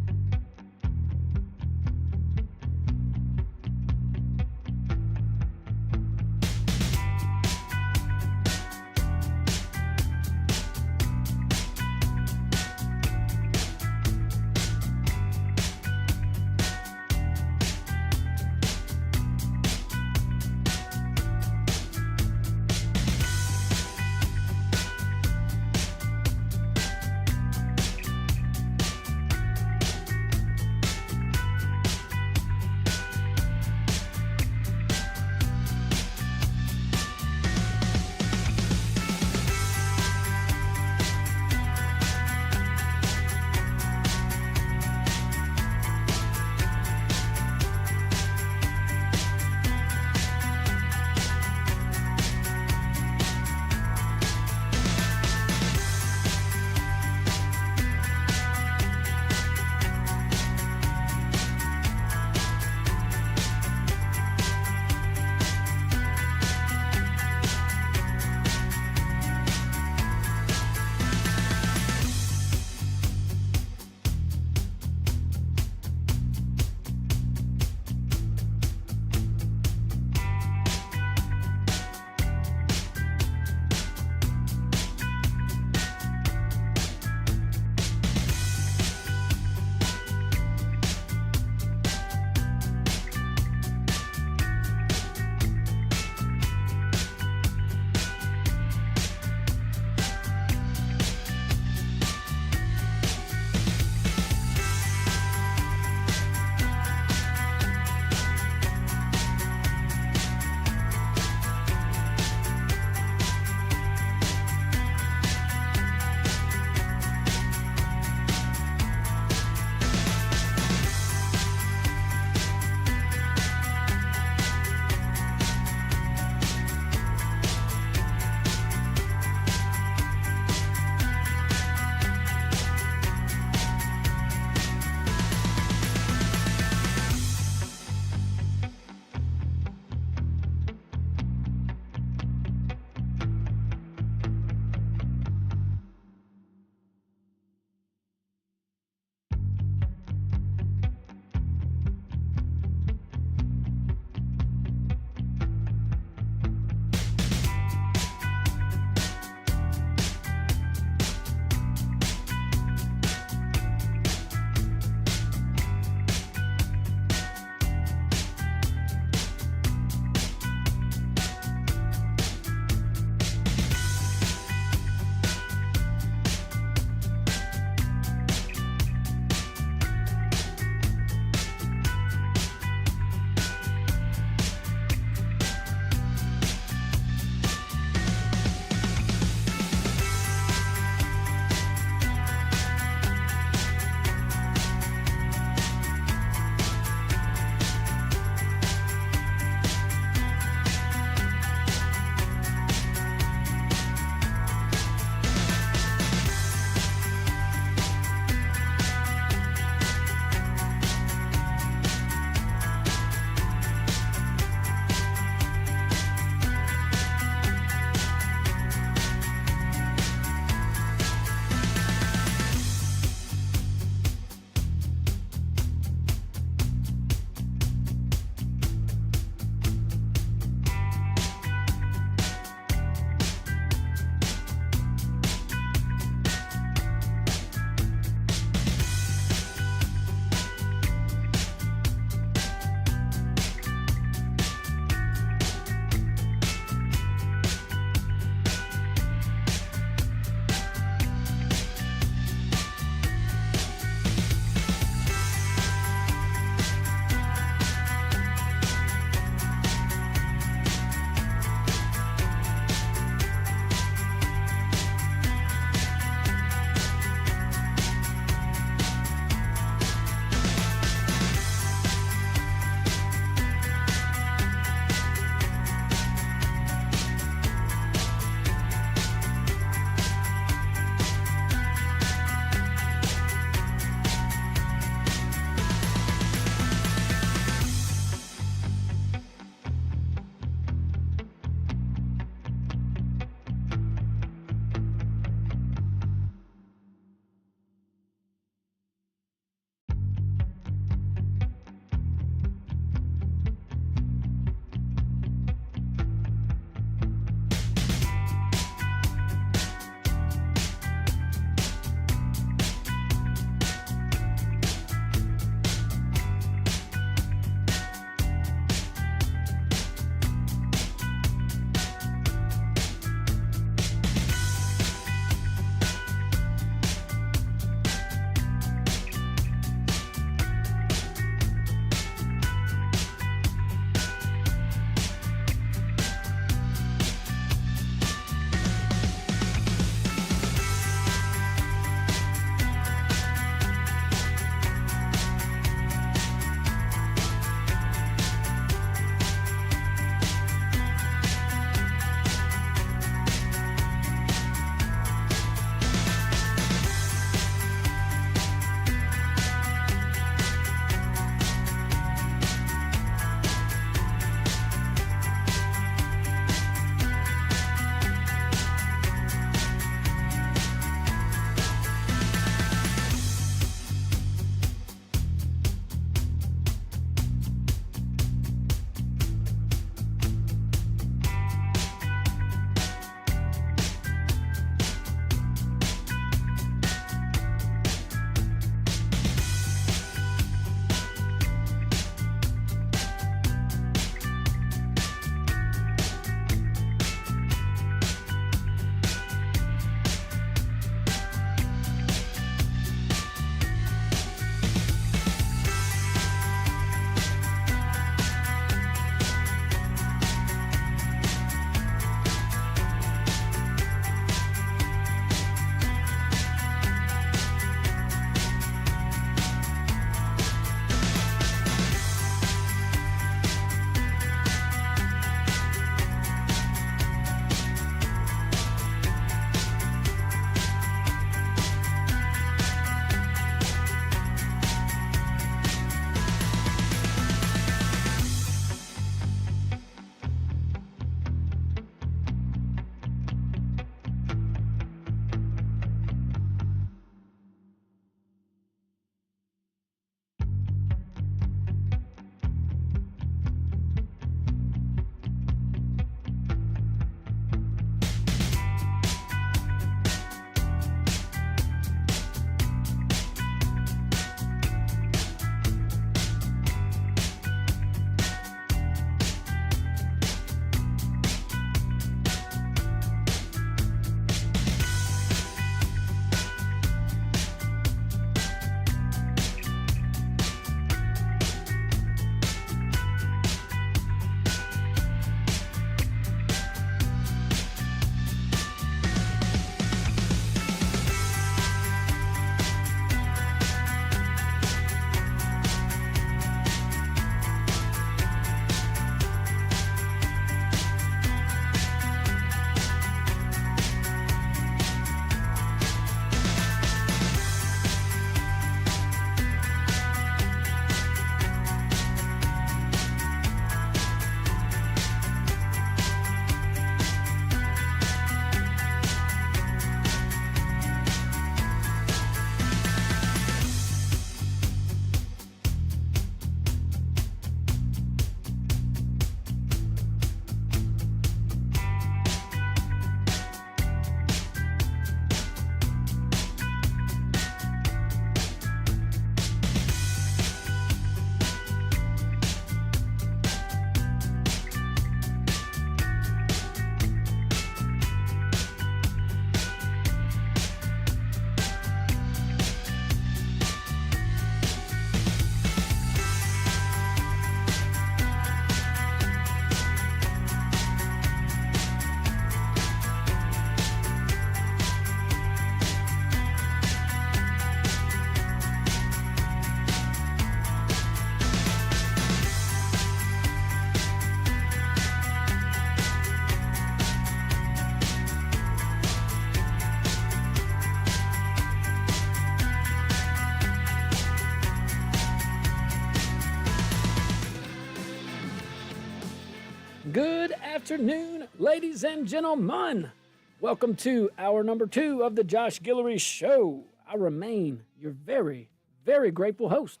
S1: Good afternoon, ladies and gentlemen. Welcome to hour number 2 of the Josh Guillory Show. I remain your very, very grateful host.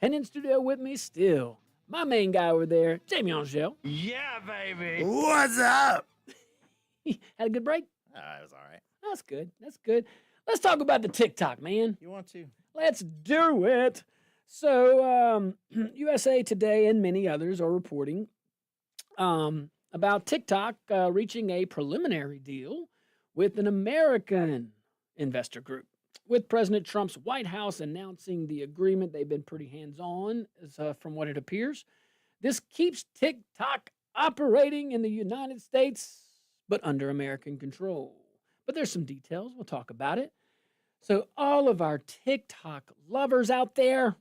S1: And in studio with me still, my main guy over there, Jamie Angel.
S4: Yeah, baby.
S3: What's up?
S1: Had a good break?
S2: It was all right.
S1: That's good. That's good. Let's talk about the TikTok, man.
S2: You want to?
S1: Let's do it. So, USA Today and many others are reporting about TikTok reaching a preliminary deal with an American investor group. With President Trump's White House announcing the agreement, they've been pretty hands-on, from what it appears. This keeps TikTok operating in the United States, but under American control. But there's some details. We'll talk about it. So all of our TikTok lovers out there,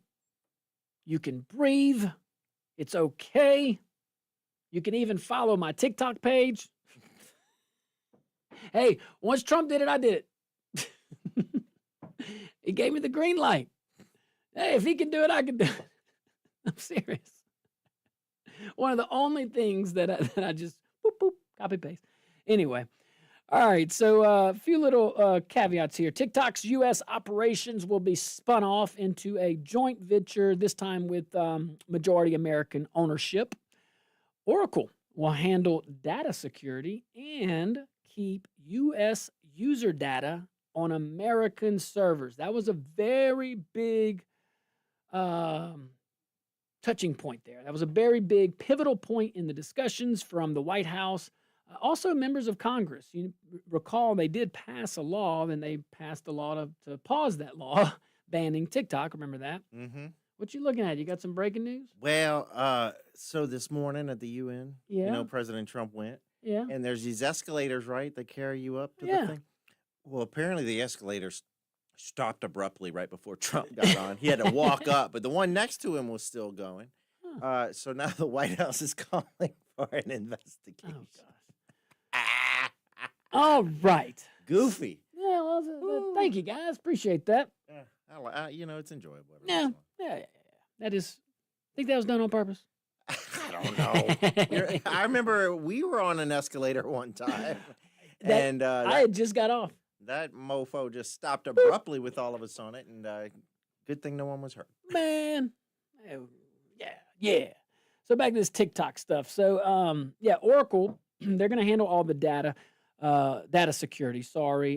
S1: you can breathe. It's okay. You can even follow my TikTok page. Hey, once Trump did it, I did it. He gave me the green light. Hey, if he can do it, I can do it. I'm serious. One of the only things that I just boop, boop, copy paste. Anyway. All right, so a few little caveats here. TikTok's U.S. operations will be spun off into a joint venture, this time with majority American ownership. Oracle will handle data security and keep U.S. user data on American servers. That was a very big touching point there. That was a very big pivotal point in the discussions from the White House. Also, members of Congress. You recall they did pass a law, then they passed a law to pause that law, banning TikTok. Remember that?
S2: Mm-hmm.
S1: What you looking at? You got some breaking news?
S2: Well, so this morning at the UN,
S1: Yeah.
S2: President Trump went,
S1: Yeah.
S2: and there's these escalators, right? They carry you up to
S1: Yeah.
S2: the thing. Well, apparently the escalators stopped abruptly right before Trump got on. He had to walk up, but the one next to him was still going. So now the White House is calling for an investigation.
S1: Oh, gosh. All right.
S2: Goofy.
S1: Yeah, well, thank you, guys. Appreciate that.
S2: It's enjoyable. every
S1: Yeah.
S2: once
S1: Yeah. That is, I think that was done on purpose.
S2: in a while. I don't know. I remember we were on an escalator one time, and
S1: I had just got off.
S2: that mofo just stopped abruptly with all of us on it, and good thing no one was hurt.
S1: Man. Oh, yeah. So back to this TikTok stuff. So, Oracle, they're going to handle all the data security,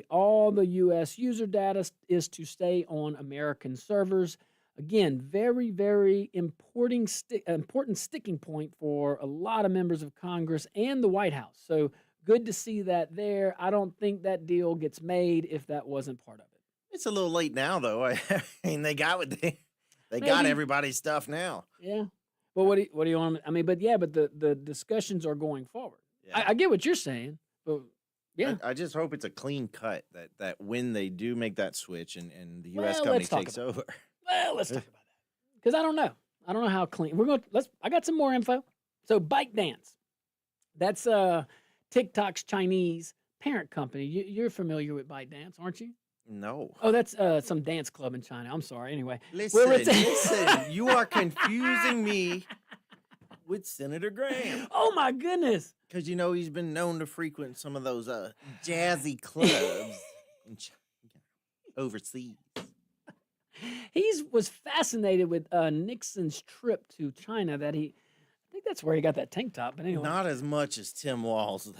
S1: all the U.S. user data is to stay on American servers. Again, very, very important sticking point for a lot of members of Congress and the White House. So good to see that there. I don't think that deal gets made if that wasn't part of it.
S2: It's a little late now, though. I mean, they got they got
S1: Maybe.
S2: everybody's stuff now.
S1: Yeah. But what do you want? I mean, but the discussions are going forward.
S2: Yeah.
S1: I get what you're saying, but yeah.
S2: I just hope it's a clean cut that when they do make that switch and the U.S.
S1: Well,
S2: company
S1: let's talk
S2: takes
S1: about
S2: over.
S1: Well, let's talk about that because I don't know. I don't know how clean. I got some more info. So ByteDance, that's TikTok's Chinese parent company. You're familiar with ByteDance, aren't you?
S2: No.
S1: Oh, that's some dance club in China. I'm sorry. Anyway,
S2: Listen, you are confusing me with Senator Graham.
S1: Oh my goodness.
S2: Because, he's been known to frequent some of those jazzy clubs overseas.
S1: He was fascinated with Nixon's trip to China I think that's where he got that tank top. But anyway.
S2: Not as much as Tim Walz.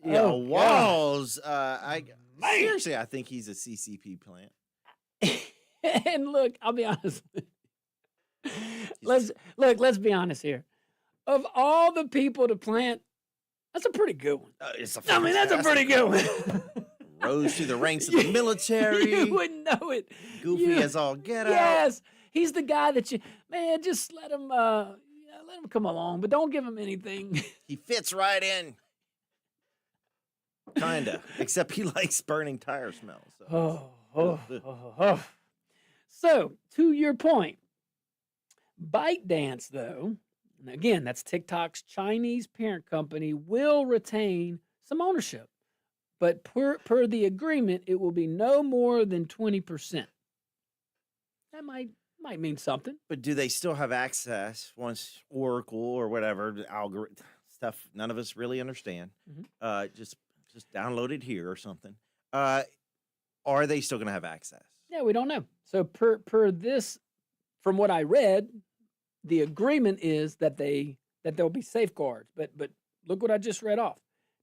S1: Oh,
S2: Walz, seriously, I think he's a CCP plant.
S1: And look, I'll be honest. Let's be honest here. Of all the people to plant, that's a pretty good one.
S2: That's a
S1: pretty good one.
S2: Rose through the ranks of the military.
S1: You wouldn't know it.
S2: Goofy as all get out.
S1: Yes, he's the guy that just let him come along, but don't give him anything.
S2: He fits right in. Kinda, except he likes burning tire smells. So.
S1: So, to your point, ByteDance, though, and again, that's TikTok's Chinese parent company, will retain some ownership. But per the agreement, it will be no more than 20%. That might mean something.
S2: But do they still have access once Oracle or whatever the algorithm stuff none of us really understand.
S1: Mhm.
S2: Just download it here or something. Are they still going to have access?
S1: Yeah, we don't know. So per this, from what I read, the agreement is that there'll be safeguards. But look what I just read off.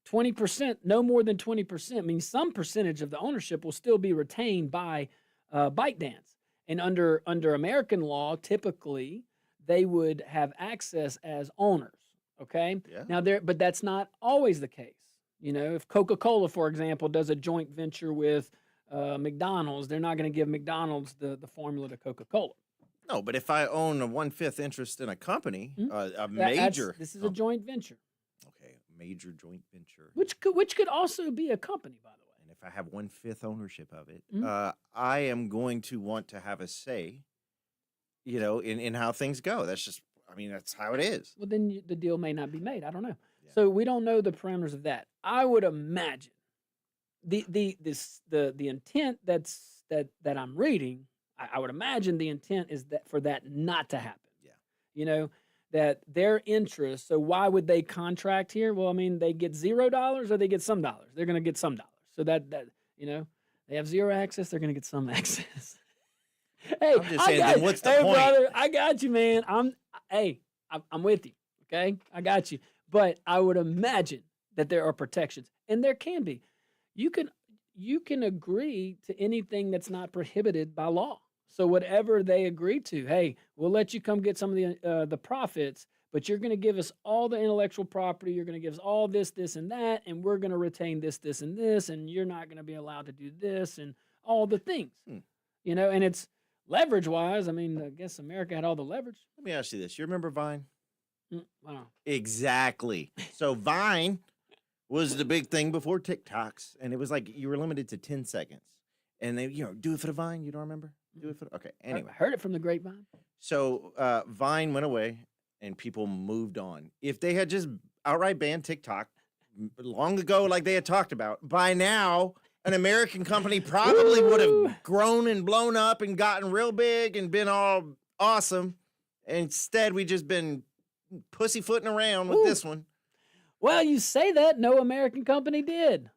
S1: 20%, no more than 20%, means some percentage of the ownership will still be retained by ByteDance. And under American law, typically they would have access as owners. Okay.
S2: Yeah.
S1: Now but that's not always the case. You know, if Coca-Cola, for example, does a joint venture with McDonald's, they're not going to give McDonald's the formula to Coca-Cola.
S2: No, but if I own a 1/5 interest in a company,
S1: This is a joint venture,
S2: okay, major joint venture,
S1: which could also be a company, by the way.
S2: and if I have 1/5 ownership of it,
S1: Mhm.
S2: I am going to want to have a say, in how things go. That's just, I mean, that's how it is.
S1: Well, then the deal may not be made. I don't know.
S2: Yeah.
S1: So we don't know the parameters of that. I would imagine the intent that I'm reading. I would imagine the intent is that for that not to happen.
S2: Yeah.
S1: You know, that their interest. So why would they contract here? Well, I mean, they get $0 or they get some dollars. They're going to get some dollars. So that they have zero access. They're going to get some access. Hey,
S2: I'm just saying, then what's the point?
S1: brother, I got you, man. I'm with you. Okay, I got you. But I would imagine that there are protections, and there can be. You can agree to anything that's not prohibited by law. So whatever they agree to, hey, we'll let you come get some of the profits, but you're going to give us all the intellectual property. You're going to give us all this, and that, and we're going to retain this, and this, and you're not going to be allowed to do this, and all the things. And it's leverage-wise. I mean, I guess America had all the leverage.
S2: Let me ask you this: you remember Vine?
S1: Wow.
S2: Exactly. So Vine was the big thing before TikToks, and it was like you were limited to 10 seconds, and they, do it for the Vine. You don't remember? Do it for okay. Anyway,
S1: I heard it from the grapevine.
S2: so Vine went away, and people moved on. If they had just outright banned TikTok long ago, like they had talked about, by now an American company probably would have grown and blown up and gotten real big and been all awesome. Instead, we just been pussyfooting around with this one.
S1: Well, you say that. No American company did.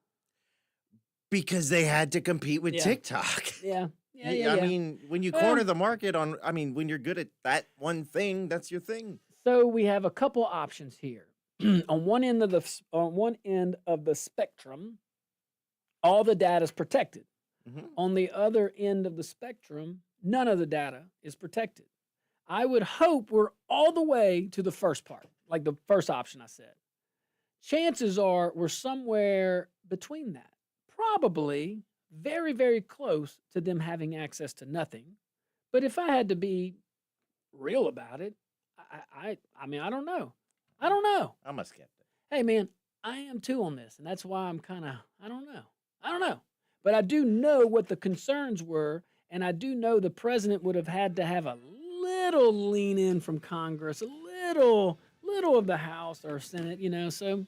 S2: Because they had to compete with
S1: Yeah.
S2: TikTok.
S1: Yeah.
S2: I mean, when you corner the market when you're good at that one thing, that's your thing.
S1: So we have a couple options here. on one end of the spectrum, all the data is protected.
S2: Mhm.
S1: On the other end of the spectrum, none of the data is protected. I would hope we're all the way to the first part, like the first option I said. Chances are we're somewhere between that. Probably very, very close to them having access to nothing. But if I had to be real about it, I mean, I don't know.
S2: I'm a skeptic.
S1: Hey, man, I am too on this. And that's why I'm kind of, I don't know. But I do know what the concerns were. And I do know the president would have had to have a little lean in from Congress, a little of the House or Senate, So,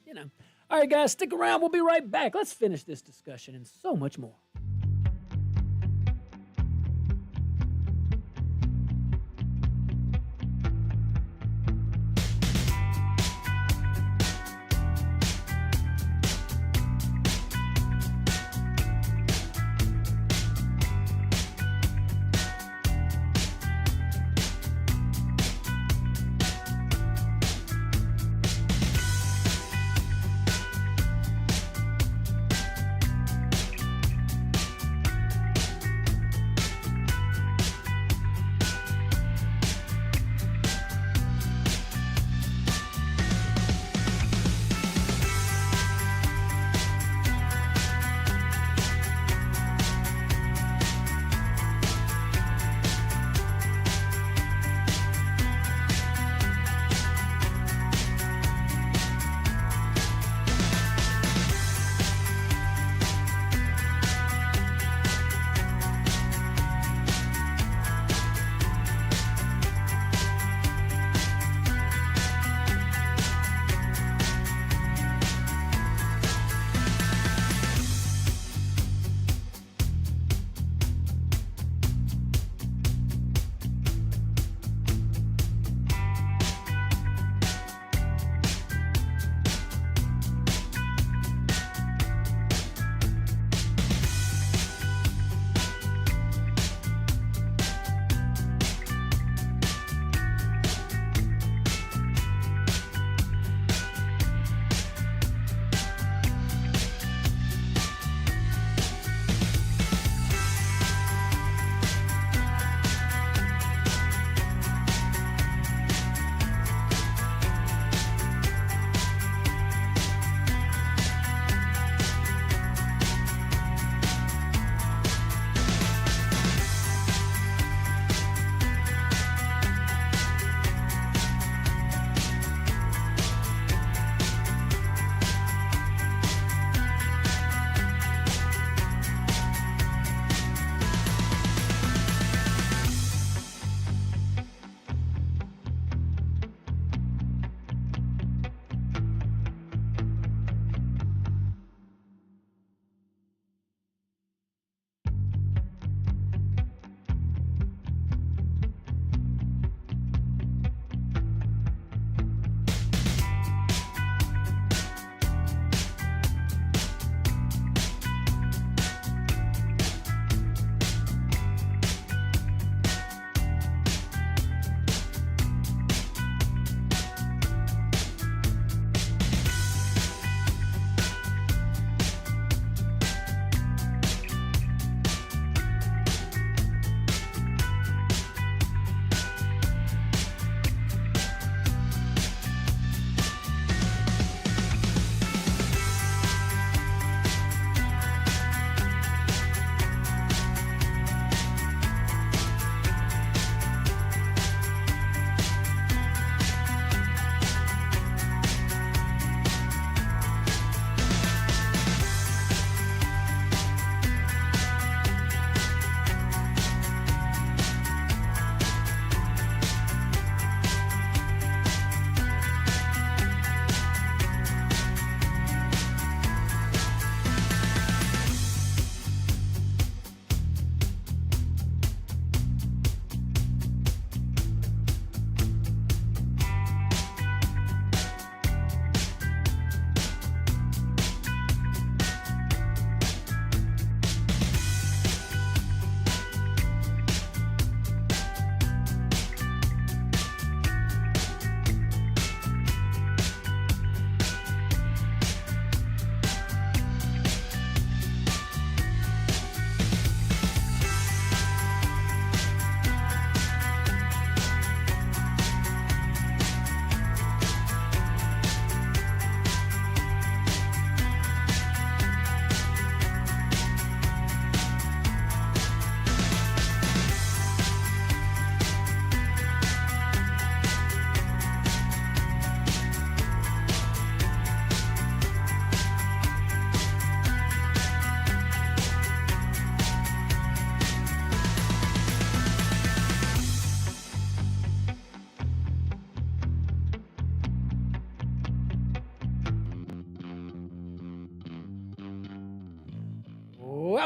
S1: All right, guys, stick around. We'll be right back. Let's finish this discussion and so much more.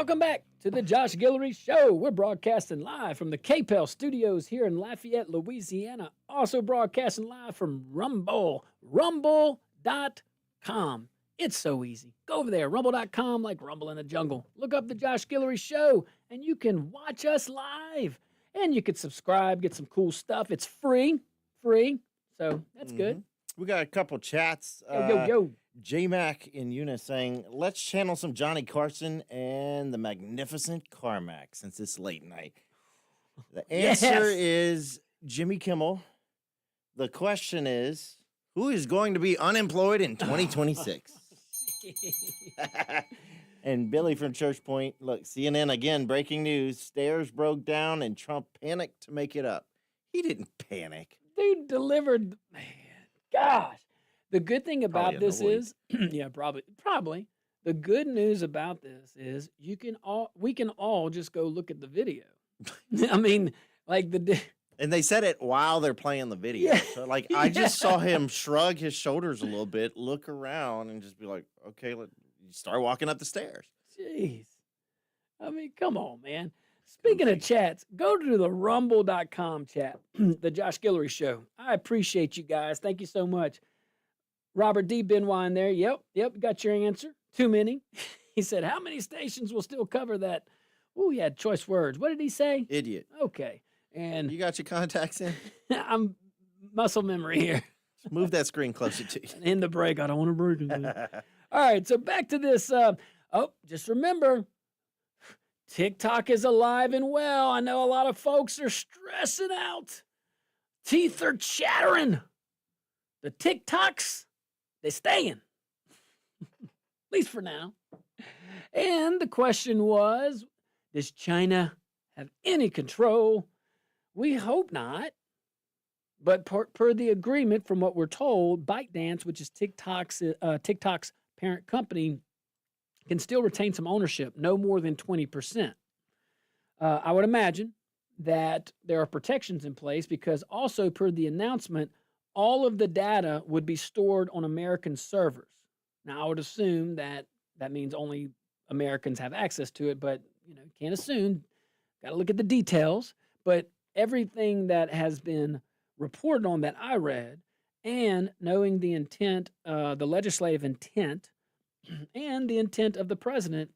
S1: Welcome back to the Josh Guillory Show. We're broadcasting live from the KPEL studios here in Lafayette, Louisiana. Also broadcasting live from Rumble, rumble.com. It's so easy. Go over there, rumble.com, like Rumble in the Jungle. Look up the Josh Guillory Show, and you can watch us live. And you can subscribe, get some cool stuff. It's free. So that's good.
S2: We got a couple chats.
S1: Yo.
S2: J-Mac in Eunice saying, let's channel some Johnny Carson and the Magnificent Carmack since it's late night. The answer is Jimmy Kimmel. The question is, who is going to be unemployed in 2026? And Billy from Church Point, look, CNN again, breaking news. Stairs broke down and Trump panicked to make it up. He didn't panic.
S1: Dude delivered, man, gosh. The good thing about this is, yeah, probably. The good news about this is we can all just go look at the video. I mean, like
S2: and they said it while they're playing the video.
S1: Yeah.
S2: So like I just saw him shrug his shoulders a little bit, look around, and just be like, okay, let's start walking up the stairs.
S1: Jeez. I mean, come on, man. Speaking of chats, go to the rumble.com chat, the Josh Guillory Show. I appreciate you guys. Thank you so much. Robert D. Benoit in there. Yep, got your answer. Too many. He said, how many stations will still cover that? Oh, he had choice words. What did he say?
S2: Idiot.
S1: Okay. And
S2: You got your contacts in?
S1: I'm muscle memory here.
S2: Move that screen closer to you.
S1: In the break. I don't want to break it. All right, so back to this. Just remember, TikTok is alive and well. I know a lot of folks are stressing out. Teeth are chattering. The TikToks, they staying. At least for now. And the question was, does China have any control? We hope not. But per the agreement, from what we're told, ByteDance, which is TikTok's parent company, can still retain some ownership, no more than 20%. I would imagine that there are protections in place because also per the announcement, all of the data would be stored on American servers. Now, I would assume that means only Americans have access to it, but you can't assume. Got to look at the details. But everything that has been reported on that I read, and knowing the intent, the legislative intent, and the intent of the president,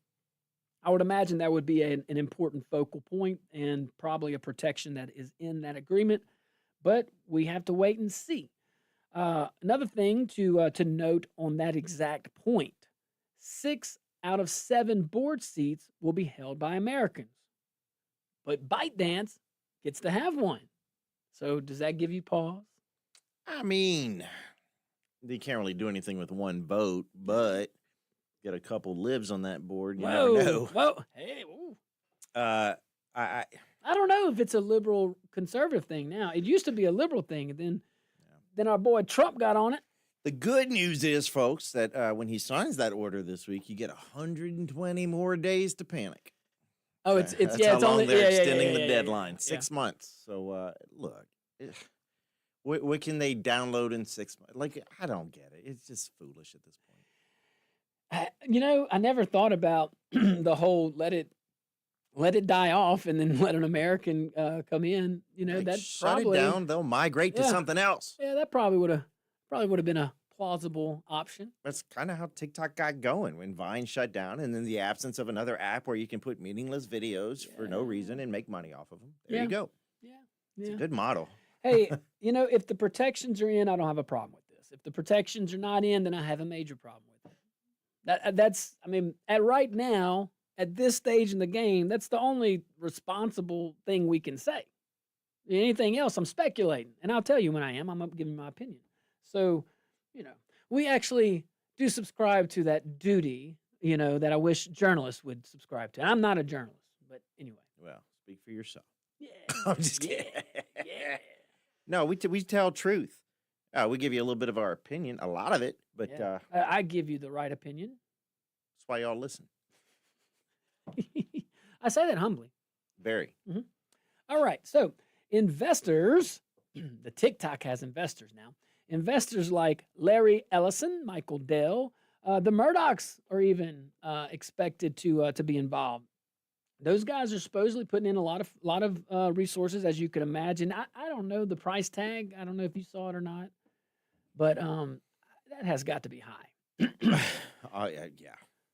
S1: I would imagine that would be an important focal point and probably a protection that is in that agreement. But we have to wait and see. Another thing to note on that exact point, 6 out of 7 board seats will be held by Americans. But ByteDance gets to have one. So does that give you pause?
S2: I mean, they can't really do anything with one vote, but get a couple libs on that board. You never know.
S1: Whoa. Hey, ooh.
S2: I
S1: don't know if it's a liberal conservative thing now. It used to be a liberal thing, and then our boy Trump got on it.
S2: The good news is, folks, that when he signs that order this week, you get 120 more days to panic.
S1: Oh, it's
S2: That's how long
S1: only
S2: they're extending the
S1: yeah.
S2: deadline, 6 months. So look, what can they download in 6 months? Like, I don't get it. It's just foolish at this point.
S1: I never thought about the whole let it die off and then let an American come in.
S2: Like,
S1: that
S2: shut
S1: probably
S2: it down. They'll migrate to something else.
S1: Yeah, that probably would have been a plausible option.
S2: That's kind of how TikTok got going when Vine shut down, and then the absence of another app where you can put meaningless videos for no reason and make money off of them. There you go.
S1: Yeah.
S2: It's a good model.
S1: Hey, if the protections are in, I don't have a problem with this. If the protections are not in, then I have a major problem with it. That's right now, at this stage in the game, that's the only responsible thing we can say. Anything else, I'm speculating. And I'll tell you when I am. I'm giving my opinion. So, we actually do subscribe to that duty, that I wish journalists would subscribe to. I'm not a journalist, but anyway.
S2: Well, speak for yourself.
S1: Yeah.
S2: I'm just kidding.
S1: Yeah.
S2: No, we tell truth. We give you a little bit of our opinion, a lot of it, but
S1: I give you the right opinion.
S2: that's why y'all listen.
S1: I say that humbly.
S2: Very.
S1: Mm-hmm. All right. So investors, the TikTok has investors now. Investors like Larry Ellison, Michael Dell, the Murdochs are even expected to be involved. those guys are supposedly putting in a lot of resources, as you could imagine. I don't know the price tag. I don't know if you saw it or not, but that has got to be high.
S2: Oh yeah.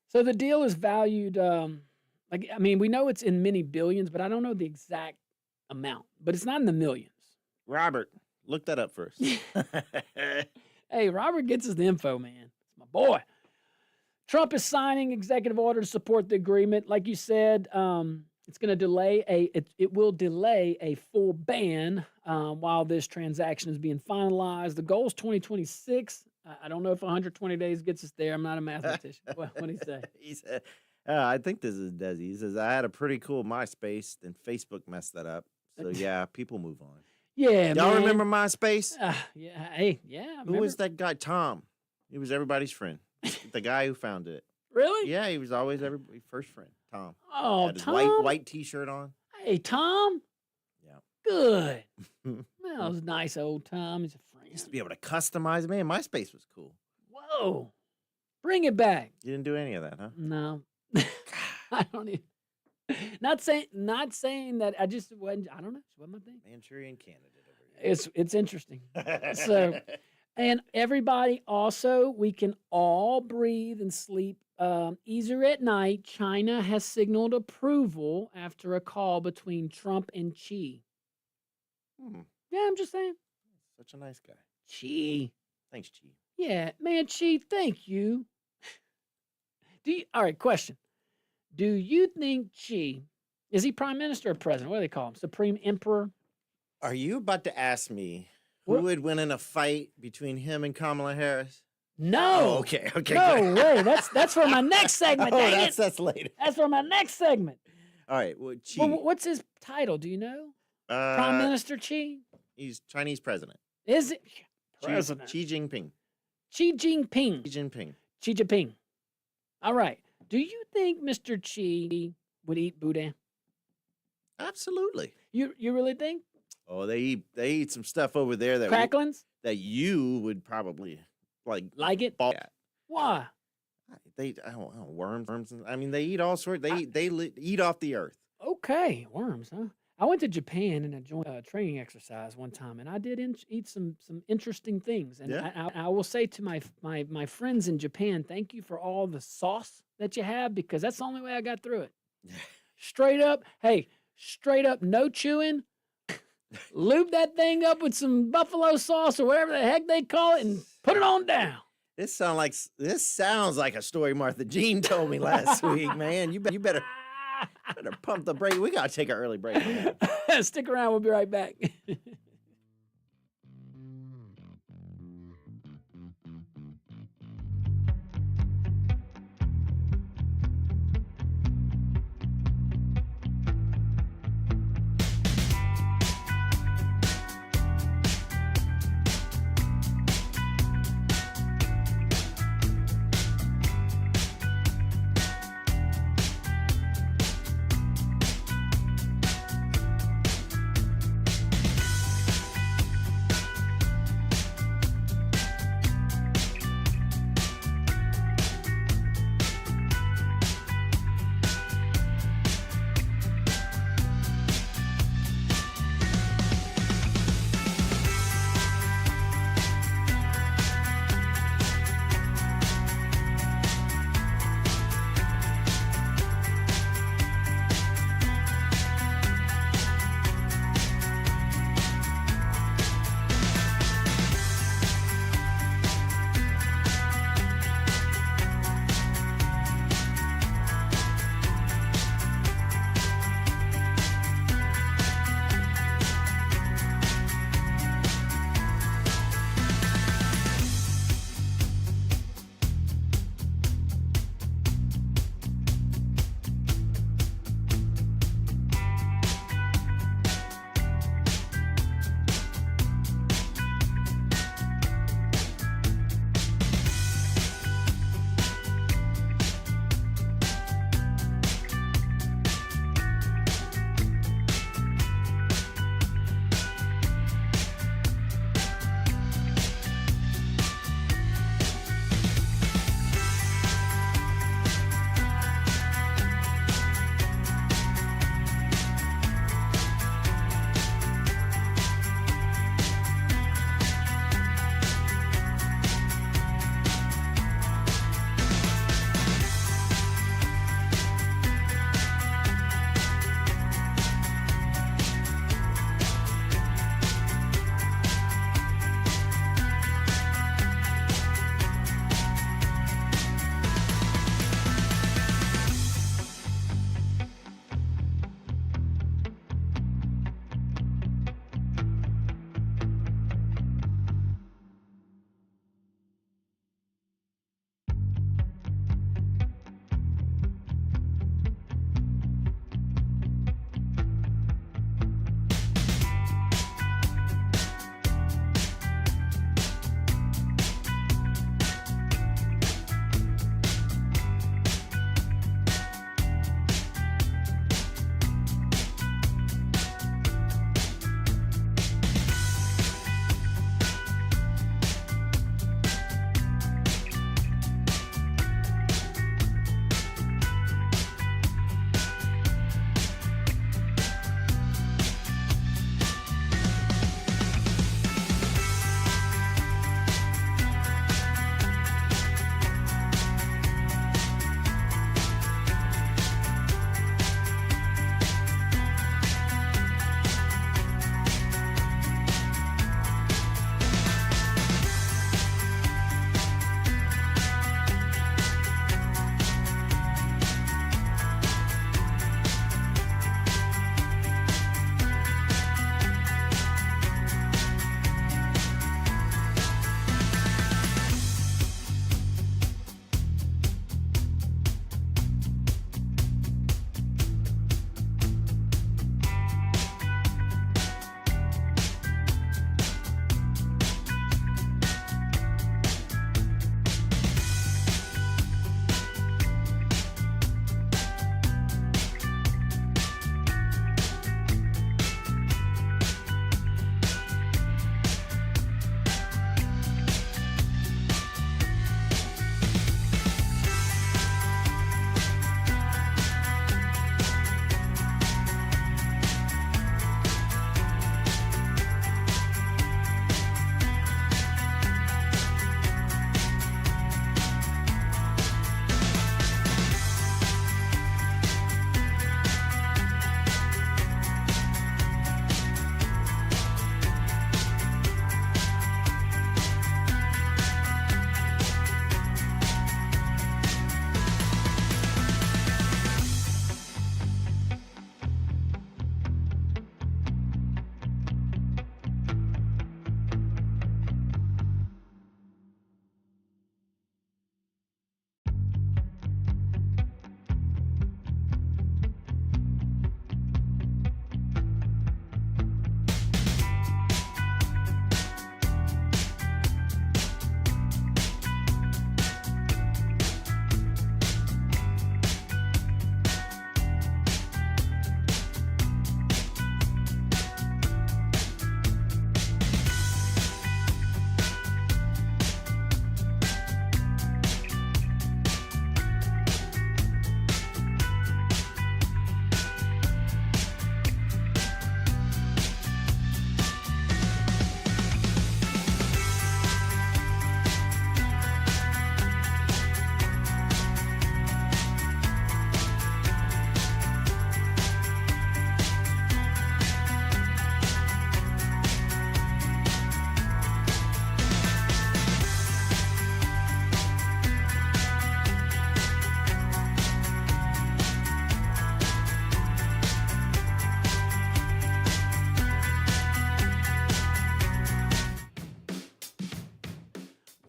S1: So the deal is valued. We know it's in many billions, but I don't know the exact amount. But it's not in the millions.
S2: Robert, look that up first.
S1: Hey, Robert gets us the info, man. It's my boy. Trump is signing executive order to support the agreement. Like you said, it's going to delay it will delay a full ban while this transaction is being finalized. The goal is 2026. I don't know if 120 days gets us there. I'm not a mathematician. What do you say?
S2: He said, I think this is Desi. He says, I had a pretty cool MySpace, then Facebook messed that up. So yeah, people move on.
S1: Yeah,
S2: Y'all
S1: man.
S2: remember MySpace?
S1: Yeah. Hey, yeah.
S2: Who was that guy? Tom. He was everybody's friend. The guy who founded it.
S1: Really?
S2: Yeah, he was always everybody's first friend. Tom.
S1: Oh,
S2: Had his
S1: Tom.
S2: white T-shirt on.
S1: Hey, Tom.
S2: Yeah.
S1: Good. That was nice, old Tom. He's a friend.
S2: Used to be able to customize. Man, MySpace was cool.
S1: Whoa. Bring it back.
S2: You didn't do any of that, huh?
S1: No. I don't even. Not saying that I just wasn't. I don't know. It's what my thing.
S2: Manchurian candidate over here.
S1: It's interesting. So, and everybody also, we can all breathe and sleep easier at night. China has signaled approval after a call between Trump and Xi. Yeah, I'm just saying.
S2: Such a nice guy.
S1: Xi.
S2: Thanks, Chi.
S1: Yeah, man, Xi, thank you. All right, question. Do you think Xi, is he prime minister or president? What do they call him? Supreme emperor?
S2: Are you about to ask me who
S1: What?
S2: would win in a fight between him and Kamala Harris?
S1: No.
S2: Oh, okay.
S1: No
S2: Good.
S1: way. That's for my next segment.
S2: Oh,
S1: Dang it.
S2: that's later.
S1: That's for my next segment.
S2: All right. Well, Xi.
S1: Well, what's his title? Do you know? Prime Minister Xi?
S2: He's Chinese president.
S1: Is it?
S2: Xi-
S1: President.
S2: Xi Jinping.
S1: Xi Jinping.
S2: Xi Jinping.
S1: Xi Jinping. All right. Do you think Mr. Xi would eat boudin?
S2: Absolutely.
S1: You really think?
S2: Oh, they eat some stuff over there that
S1: Cracklins?
S2: that you would probably like
S1: it?
S2: ball at.
S1: Why?
S2: I don't know, worms. I mean, they eat all sorts. They eat off the earth.
S1: Okay, worms, huh? I went to Japan and I joined a training exercise one time, and I did eat some interesting things. And
S2: Yeah.
S1: I will say to my friends in Japan, thank you for all the sauce that you have, because that's the only way I got through it. Straight up, no chewing. Lube that thing up with some buffalo sauce or whatever the heck they call it, and put it on down.
S2: This sounds like a story Martha Jean told me last week, man. You better pump the brake. We gotta take an early break.
S1: Stick around. We'll be right back.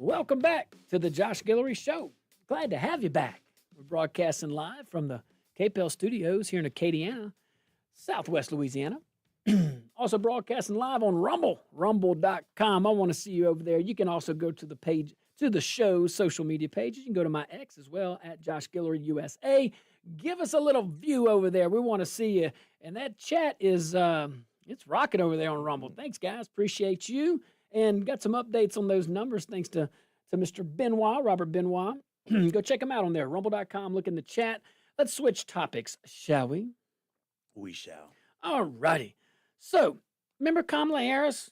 S1: Welcome back to the Josh Guillory Show. Glad to have you back. We're broadcasting live from the KPEL studios here in Acadiana, Southwest Louisiana. Also broadcasting live on Rumble, rumble.com. I want to see you over there. You can also go to the page, to the show's social media pages. You can go to my X as well, at Josh Guillory USA. Give us a little view over there. We want to see you. And that chat is, it's rocking over there on Rumble. Thanks, guys. Appreciate you. And got some updates on those numbers thanks to Mr. Benoit, Robert Benoit. Go check him out on there, rumble.com. Look in the chat. Let's switch topics, shall we?
S2: We shall.
S1: All righty. So, remember Kamala Harris?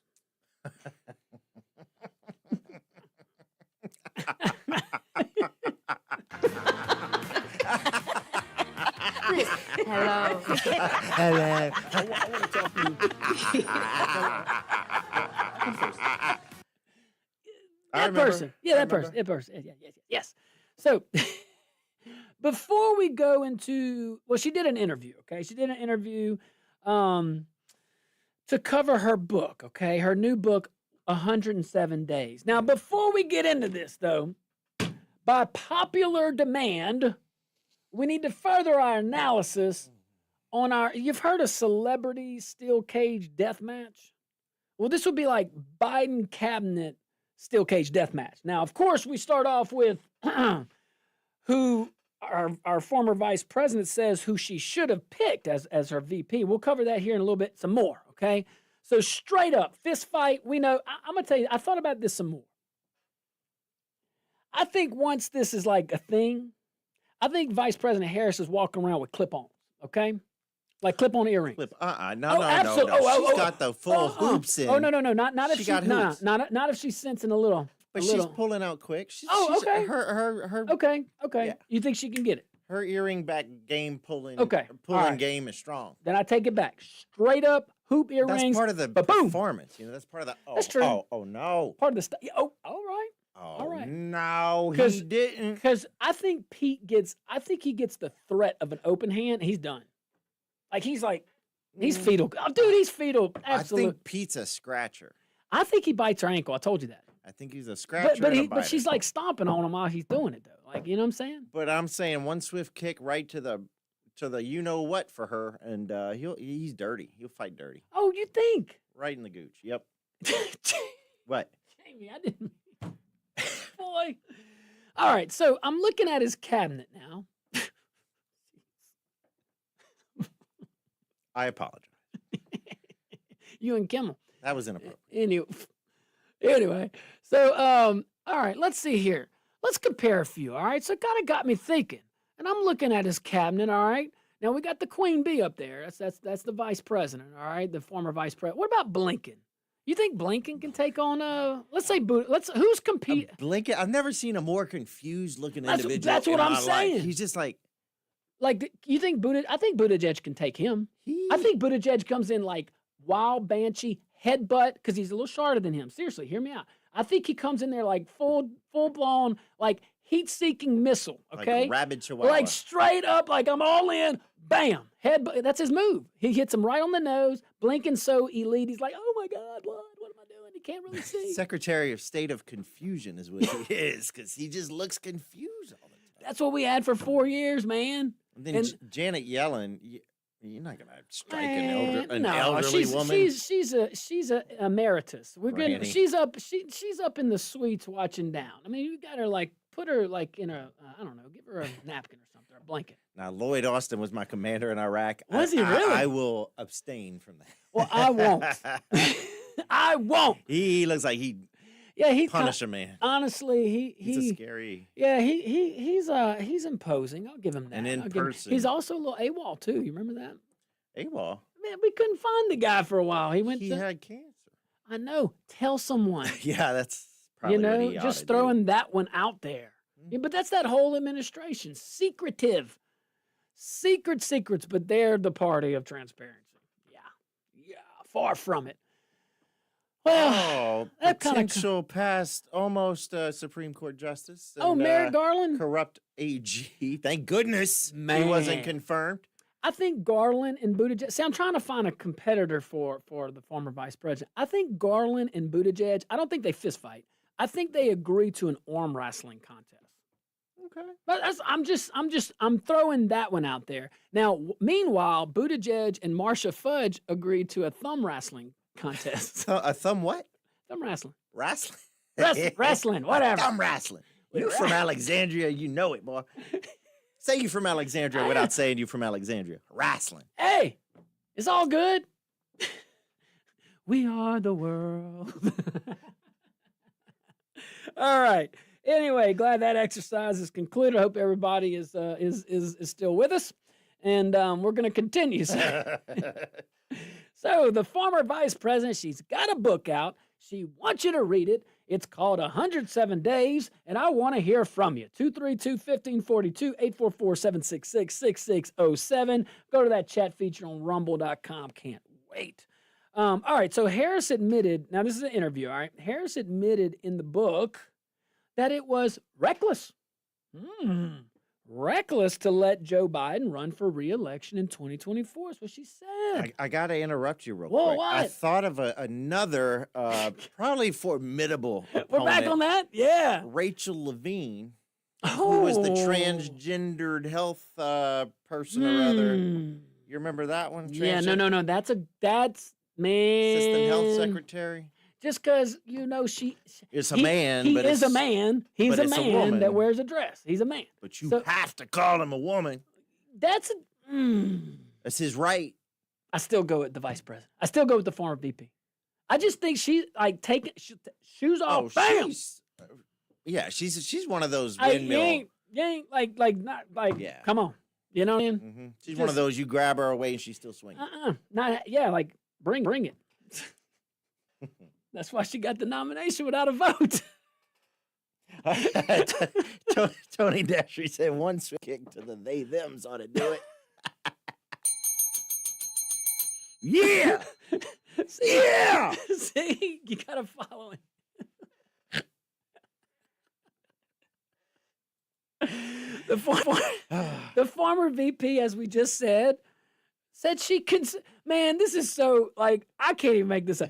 S6: Hello.
S3: Hello.
S1: I want to talk to you. That person. Yeah, that person. That person. Yes. So, before we go into, well, she did an interview, okay? She did an interview to cover her book, okay? Her new book, 107 Days. Now, before we get into this, though, by popular demand, we need to further our analysis on our, you've heard of celebrity steel cage death match? Well, this would be like Biden cabinet steel cage death match. Now, of course, we start off with who our former vice president says who she should have picked as her VP. We'll cover that here in a little bit, some more, okay? So straight up, fist fight, we know, I'm going to tell you, I thought about this some more. I think once this is like a thing, I think Vice President Harris is walking around with clip-ons, okay? Like clip-on earrings.
S2: No.
S1: Oh,
S2: She's got the full hoops in.
S1: Oh, no. Not if
S2: She
S1: she
S2: got
S1: nah,
S2: hoops.
S1: not if she's sensing a little.
S2: But
S1: a
S2: she's
S1: little.
S2: pulling out quick.
S1: Okay.
S2: Her
S1: Okay.
S2: Yeah.
S1: You think she can get it?
S2: her earring back game pulling
S1: Okay.
S2: pulling
S1: All right.
S2: game is strong.
S1: Then I take it back. Straight up hoop earrings.
S2: That's part of the
S1: ba-boom.
S2: performance. You know, that's part of the. Oh,
S1: That's true.
S2: Oh no.
S1: Part of the stuff. Oh, all right.
S2: Oh
S1: right.
S2: no,
S1: 'Cause-
S2: he didn't.
S1: Because I think he gets the threat of an open hand. He's done. Like he's fetal. Oh, dude, he's fetal. Absolutely.
S2: I think Pete's a scratcher.
S1: I think he bites her ankle. I told you that.
S2: I think he's a scratcher.
S1: But she's like stomping on him while he's doing it though. Like, you know what I'm saying?
S2: But I'm saying one swift kick right to the you know what for her, and he's dirty. He'll fight dirty.
S1: Oh, you think?
S2: Right in the gooch. Yep. What?
S1: Jamie, I didn't. Boy. All right, so I'm looking at his cabinet now.
S2: I apologize.
S1: You and Kimmel.
S2: That was inappropriate.
S1: Anyway, so all right, let's see here. Let's compare a few. All right, so it kind of got me thinking, and I'm looking at his cabinet. All right, now we got the Queen Bee up there. That's the vice president. All right, the former vice president. What about Blinken? You think Blinken can take on let's say who's competing?
S2: Blinken. I've never seen a more confused looking individual.
S1: That's what
S2: in
S1: I'm
S2: my life.
S1: saying.
S2: He's just like
S1: You think I think Buttigieg can take him. I think Buttigieg comes in like wild banshee headbutt because he's a little shorter than him. Seriously, hear me out. I think he comes in there like full blown like heat-seeking missile. Okay,
S2: like rabid chihuahua.
S1: like straight up, like I'm all in. Bam, headbutt. That's his move. He hits him right on the nose. Blinken's so elite. He's like, oh my God, what am I doing? He can't really see.
S2: Secretary of State of Confusion is what he is, because he just looks confused all the time.
S1: That's what we had for 4 years, man.
S2: And then
S1: And-
S2: Janet Yellen, you're not gonna strike
S1: Man,
S2: an
S1: no,
S2: elderly woman.
S1: She's a emeritus. We're gonna
S2: Granny.
S1: she's up in the suites watching down. I mean, you got her like put her like in a I don't know, give her a napkin or something, or a blanket.
S2: Now Lloyd Austin was my commander in Iraq.
S1: Was he really?
S2: I will abstain from that.
S1: Well, I won't. I won't.
S2: He looks like he
S1: Yeah, he
S2: punish a man.
S1: honestly
S2: He's a
S1: he
S2: scary.
S1: yeah he's imposing. I'll give him that.
S2: And in
S1: I'll give him-
S2: person.
S1: he's also a little AWOL too. You remember that?
S2: AWOL.
S1: Man, we couldn't find the guy for a while. He went.
S2: He had cancer.
S1: I know. Tell someone.
S2: Yeah, that's probably
S1: You know,
S2: what he ought
S1: just
S2: to do.
S1: throwing that one out there. Yeah, but that's that whole administration. Secretive. Secrets, but they're the party of transparency. Yeah, far from it. Well,
S2: Oh,
S1: that kinda-
S2: potential past almost Supreme Court justice.
S1: oh,
S2: and,
S1: Merrick Garland?
S2: corrupt AG. Thank goodness he
S1: Man.
S2: wasn't confirmed.
S1: I think Garland and Buttigieg. See, I'm trying to find a competitor for the former vice president. I think Garland and Buttigieg, I don't think they fist fight. I think they agreed to an arm wrestling contest.
S2: Okay.
S1: But I'm throwing that one out there. Now, meanwhile, Buttigieg and Marcia Fudge agreed to a thumb wrestling contest.
S2: A thumb what?
S1: Thumb wrestling.
S2: Wrestling.
S1: Wrestling, whatever.
S2: Thumb wrestling. You from Alexandria, you know it, boy. Say you from Alexandria without saying you from Alexandria. Wrestling.
S1: Hey, it's all good. We are the world. All right. Anyway, glad that exercise is concluded. I hope everybody is still with us, and we're going to continue. So the former vice president, she's got a book out. She wants you to read it. It's called 107 Days, and I want to hear from you. 232-1542, 844-766-6607. Go to that chat feature on rumble.com. Can't wait. All right, so Harris admitted, now this is an interview, all right? Harris admitted in the book that it was reckless. Reckless to let Joe Biden run for re-election in 2024 is what she said.
S2: I got to interrupt you real
S1: Whoa,
S2: quick.
S1: what?
S2: I thought of another probably formidable opponent.
S1: We're back on that? Yeah.
S2: Rachel Levine,
S1: Oh.
S2: who was the transgendered health person or other. You remember that one?
S1: Yeah, no. That's man.
S2: Assistant health secretary.
S1: Just because, she
S2: It's a
S1: he-
S2: man,
S1: He
S2: but
S1: is a
S2: it's-
S1: man. He's
S2: but
S1: a
S2: it's a
S1: man
S2: woman.
S1: that wears a dress. He's a man.
S2: But you
S1: So-
S2: have to call him a woman.
S1: That's
S2: That's his right.
S1: I still go with the vice president. I still go with the former VP. I just think she like taking shoes off. Bam.
S2: She's one of those
S1: You
S2: windmill.
S1: ain't like not like.
S2: Yeah.
S1: Come on, you know what I mean?
S2: Mm-hmm. She's one of those you grab her away and she's still swinging.
S1: Not like bring it. That's why she got the nomination without a vote.
S2: Tony Dasher said one swing kick to the they thems ought to do it. Yeah. Yeah.
S1: See, you gotta follow him. The former VP, as we just said she can. Man, this is so like I can't even make this up.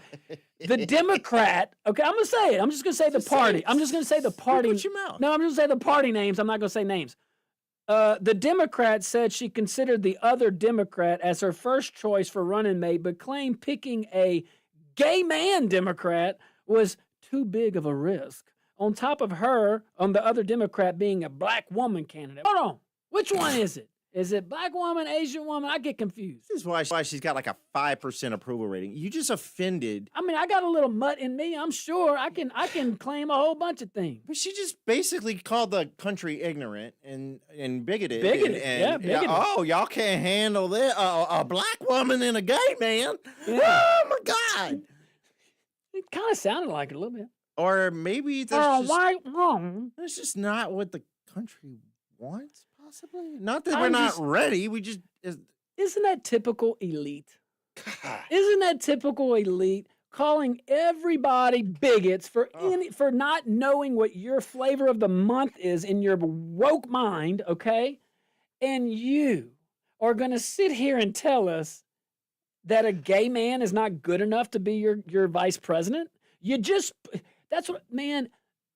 S1: The Democrat. Okay, I'm gonna say it. I'm just gonna say the party. I'm just gonna say the party.
S2: Put your mouth.
S1: No, I'm just gonna say the party names. I'm not gonna say names. The Democrat said she considered the other Democrat as her first choice for running mate, but claimed picking a gay man Democrat was too big of a risk. On top of her, on the other Democrat being a black woman candidate. Hold on. Which one is it? Is it black woman, Asian woman? I get confused.
S2: This is why she's got like a 5% approval rating. You just offended.
S1: I mean, I got a little mutt in me. I'm sure I can claim a whole bunch of things.
S2: But she just basically called the country ignorant and bigoted.
S1: Bigoted,
S2: and
S1: bigoted.
S2: Oh, y'all can't handle this. A black woman and a gay man.
S1: Yeah.
S2: Oh my God.
S1: It kind of sounded like it a little bit.
S2: Or maybe
S1: Oh,
S2: that's just not what the country wants, possibly. Not that we're
S1: I'm
S2: not
S1: just-
S2: ready. We just
S1: Isn't that typical elite?
S2: God.
S1: Isn't that typical elite calling everybody bigots for for not knowing what your flavor of the month is in your woke mind, okay? And you are going to sit here and tell us that a gay man is not good enough to be your vice president? That's what, man,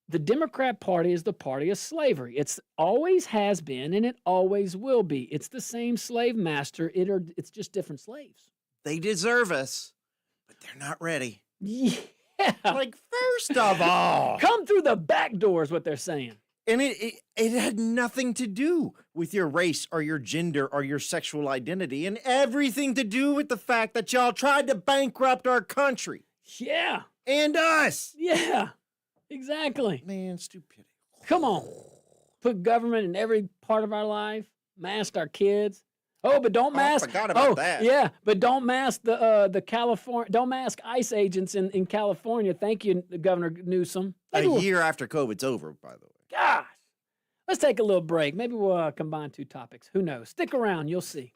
S1: the Democrat Party is the party of slavery. It's always has been and it always will be. It's the same slave master. It's just different slaves.
S2: They deserve us, but they're not ready.
S1: Yeah.
S2: Like, first of all,
S1: Come through the back door is what they're saying.
S2: and it had nothing to do with your race or your gender or your sexual identity, and everything to do with the fact that y'all tried to bankrupt our country
S1: Yeah.
S2: and us.
S1: Yeah. Exactly.
S2: Man, stupidity.
S1: Come on. Put government in every part of our life. Mask our kids. Oh, but don't mask.
S2: I forgot about
S1: oh,
S2: that.
S1: Yeah, but don't mask the California. Don't mask ICE agents in California. Thank you, Governor Newsom.
S2: A
S1: Maybe we'll-
S2: year after COVID's over, by the way.
S1: Gosh. Let's take a little break. Maybe we'll combine two topics. Who knows? Stick around. You'll see.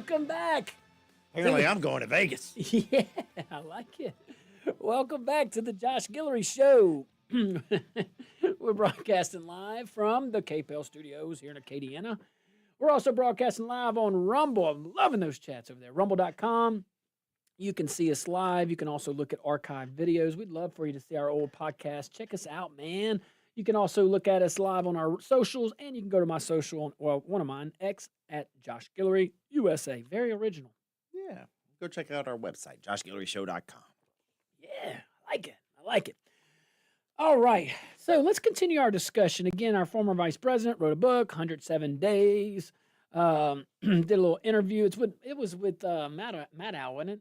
S1: welcome back.
S2: Apparently, I'm going to Vegas.
S1: Yeah, I like it. Welcome back to the Josh Guillory Show. We're broadcasting live from the KPEL studios here in Acadiana. We're also broadcasting live on Rumble. I'm loving those chats over there. Rumble.com. You can see us live. You can also look at archived videos. We'd love for you to see our old podcast. Check us out, man. You can also look at us live on our socials, and you can go to my social, well, one of mine, X at Josh Guillory, USA. Very original.
S2: Yeah. Go check out our website, joshguilleryshow.com.
S1: Yeah, I like it. I like it. All right. So let's continue our discussion. Again, our former vice president wrote a book, 107 Days. Did a little interview. It was with Matt Al, wasn't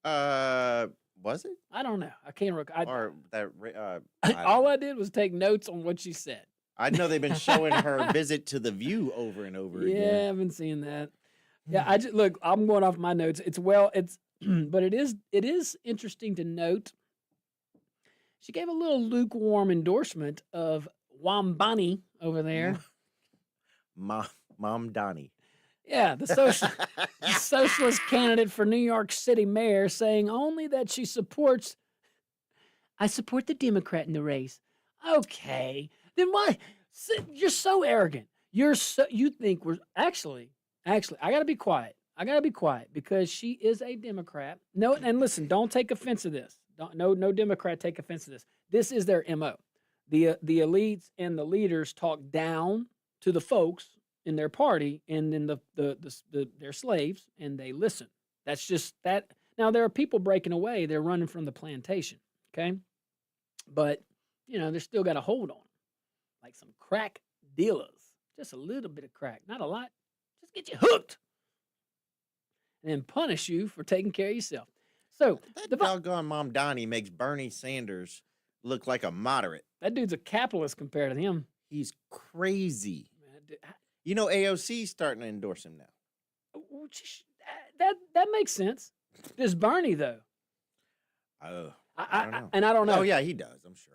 S1: it?
S2: Was it?
S1: I don't know. I can't recall.
S2: Or that?
S1: All I did was take notes on what she said.
S2: I know they've been showing her visit to the View over and over
S1: Yeah,
S2: again.
S1: I've been seeing that. Yeah, I just look. I'm going off my notes. But it is interesting to note. She gave a little lukewarm endorsement of Wambani over there.
S2: Mom Donnie.
S1: Yeah, the socialist candidate for New York City mayor, saying only that she supports. I support the Democrat in the race. Okay, then why? You're so arrogant. You think we're actually. I gotta be quiet. Because she is a Democrat. No, and listen, don't take offense to this. No Democrat take offense to this. This is their MO. The elites and the leaders talk down to the folks in their party, and then their slaves, and they listen. That's just that. Now there are people breaking away. They're running from the plantation. Okay, but they're still got a hold on them, like some crack dealers. Just a little bit of crack, not a lot. Just get you hooked, and then punish you for taking care of yourself. So
S2: That doggone Mom Donnie makes Bernie Sanders look like a moderate.
S1: that dude's a capitalist compared to him.
S2: He's crazy. AOC's starting to endorse him now.
S1: That makes sense. Does Bernie though?
S2: Oh,
S1: I
S2: don't know.
S1: And I don't know.
S2: Oh yeah, he does. I'm sure.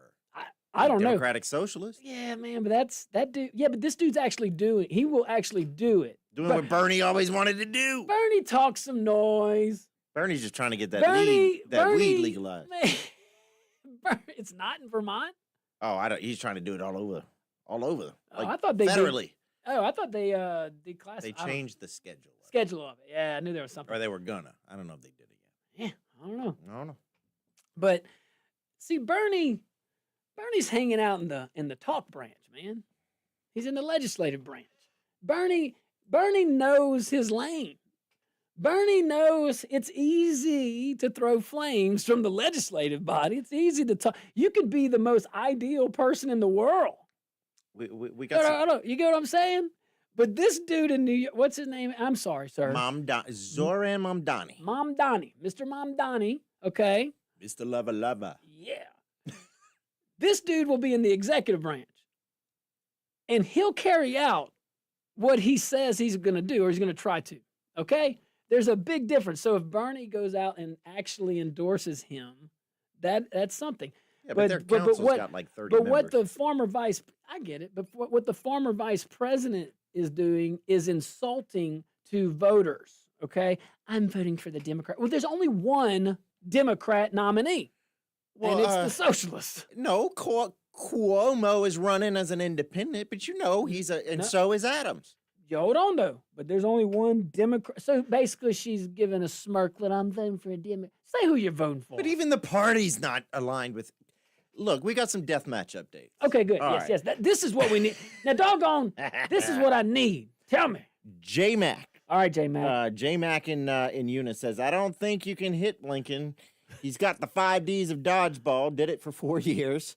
S1: I don't know.
S2: Democratic socialist.
S1: Yeah, man, but that dude. Yeah, but this dude's actually doing. He will actually do it.
S2: Doing
S1: But
S2: what Bernie always wanted to do.
S1: Bernie talks some noise.
S2: Bernie's just trying to get that
S1: Bernie
S2: weed legalized.
S1: Man, it's not in Vermont.
S2: Oh, I don't. He's trying to do it all over.
S1: Oh,
S2: Like
S1: I thought they did.
S2: federally.
S1: Oh, I thought they declassified.
S2: They changed the schedule.
S1: schedule of it. Yeah, I knew there was something.
S2: Or they were gonna. I don't know if they did it yet.
S1: Yeah, I don't know.
S2: I don't know.
S1: But see, Bernie's hanging out in the talk branch, man. He's in the legislative branch. Bernie knows his lane. Bernie knows it's easy to throw flames from the legislative body. It's easy to talk. You could be the most ideal person in the world.
S2: We got some,
S1: You get what I'm saying? But this dude in New York, what's his name? I'm sorry, sir.
S2: Zoran Mamdani.
S1: Mr. Mamdani, okay?
S2: Mr. Lover.
S1: Yeah. This dude will be in the executive branch. And he'll carry out what he says he's going to do, or he's going to try to, okay? There's a big difference. So if Bernie goes out and actually endorses him, that's something.
S2: Yeah, but their council's got like 30
S1: But
S2: members.
S1: what the former vice, I get it, but what the former vice president is doing is insulting to voters, okay? I'm voting for the Democrat. Well, there's only one Democrat nominee, and it's the socialist.
S2: No, Cuomo is running as an independent, but so is Adams.
S1: You hold on, though. But there's only one Democrat. So basically, she's giving a smirk that I'm voting for a Democrat. Say who you're voting for.
S2: But even the party's not aligned with. Look, we got some deathmatch updates.
S1: Okay, good.
S2: All
S1: Yes.
S2: right.
S1: This is what we need. Now, doggone, this is what I need. Tell me.
S2: J-Mac.
S1: All right, J-Mac.
S2: J-Mac in Eunice says, I don't think you can hit Lincoln. He's got the 5 Ds of dodgeball, did it for 4 years.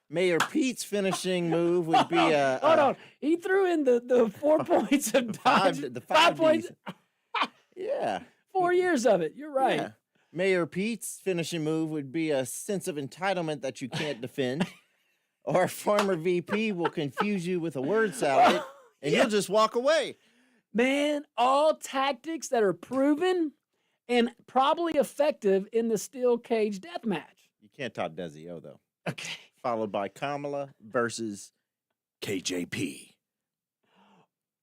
S2: Mayor Pete's finishing move would be a...
S1: Hold on. He threw in the 4 points of dodge.
S2: the
S1: 5 points.
S2: Ds. Yeah.
S1: 4 years of it. You're right.
S2: Yeah. Mayor Pete's finishing move would be a sense of entitlement that you can't defend. Or former VP will confuse you with a word salad, and you'll just walk away.
S1: Man, all tactics that are proven and probably effective in the steel cage death match.
S2: You can't top Desi-O, though.
S1: Okay.
S2: Followed by Kamala versus KJP.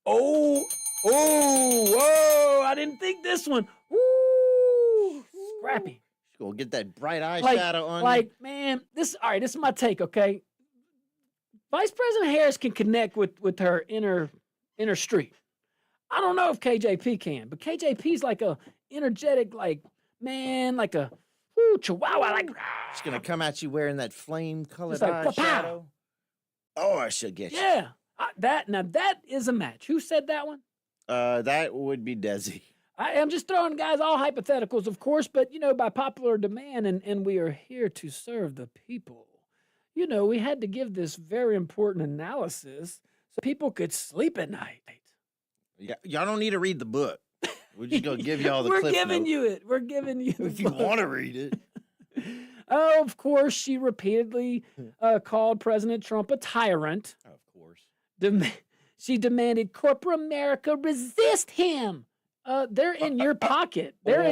S1: Oh, Oh, whoa! I didn't think this one. Woo! Scrappy.
S2: She's gonna get that bright
S1: Like,
S2: eyeshadow on you.
S1: like, man, this. All right, this is my take. Okay, Vice President Harris can connect with her inner street. I don't know if KJP can, but KJP's like a energetic, like man, like a chihuahua, like.
S2: She's gonna come at you wearing that flame-colored
S1: Just like,
S2: eyeshadow. Or she'll get you.
S1: Yeah, that is a match. Who said that one?
S2: That would be Desi.
S1: I am just throwing guys all hypotheticals, of course, but by popular demand, and we are here to serve the people. We had to give this very important analysis so people could sleep at night.
S2: Yeah, y'all don't need to read the book. We're just gonna give y'all the
S1: We're
S2: cliff
S1: giving
S2: note.
S1: you it. We're giving you the
S2: If you
S1: book.
S2: want to read it.
S1: Oh, of course, she repeatedly called President Trump a tyrant.
S2: Of course.
S1: She demanded corporate America resist him. They're in your pocket. They're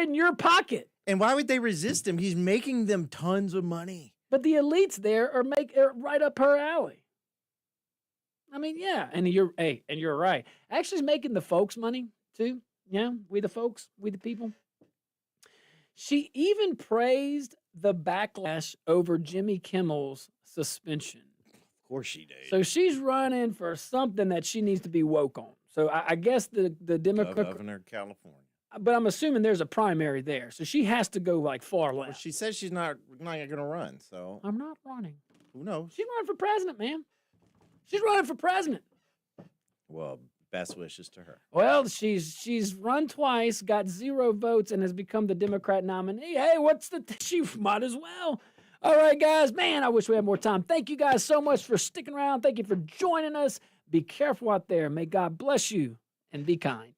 S1: in your pocket.
S2: And why would they resist him? He's making them tons of money.
S1: But the elites there are right up her alley. I mean, yeah, and you're right. Actually, she's making the folks money too. Yeah, we the folks, we the people. She even praised the backlash over Jimmy Kimmel's suspension.
S2: Of course she did.
S1: So she's running for something that she needs to be woke on. So I guess the Democrat,
S2: Governor of California.
S1: but I'm assuming there's a primary there. So she has to go like far
S2: Well,
S1: left.
S2: she says she's not going to run, so
S1: I'm not running.
S2: who knows?
S1: She's running for president, man. She's running for president.
S2: Well, best wishes to her.
S1: Well, she's run twice, got 0 votes, and has become the Democrat nominee. Hey, she might as well. All right, guys, man, I wish we had more time. Thank you guys so much for sticking around. Thank you for joining us. Be careful out there. May God bless you and be kind.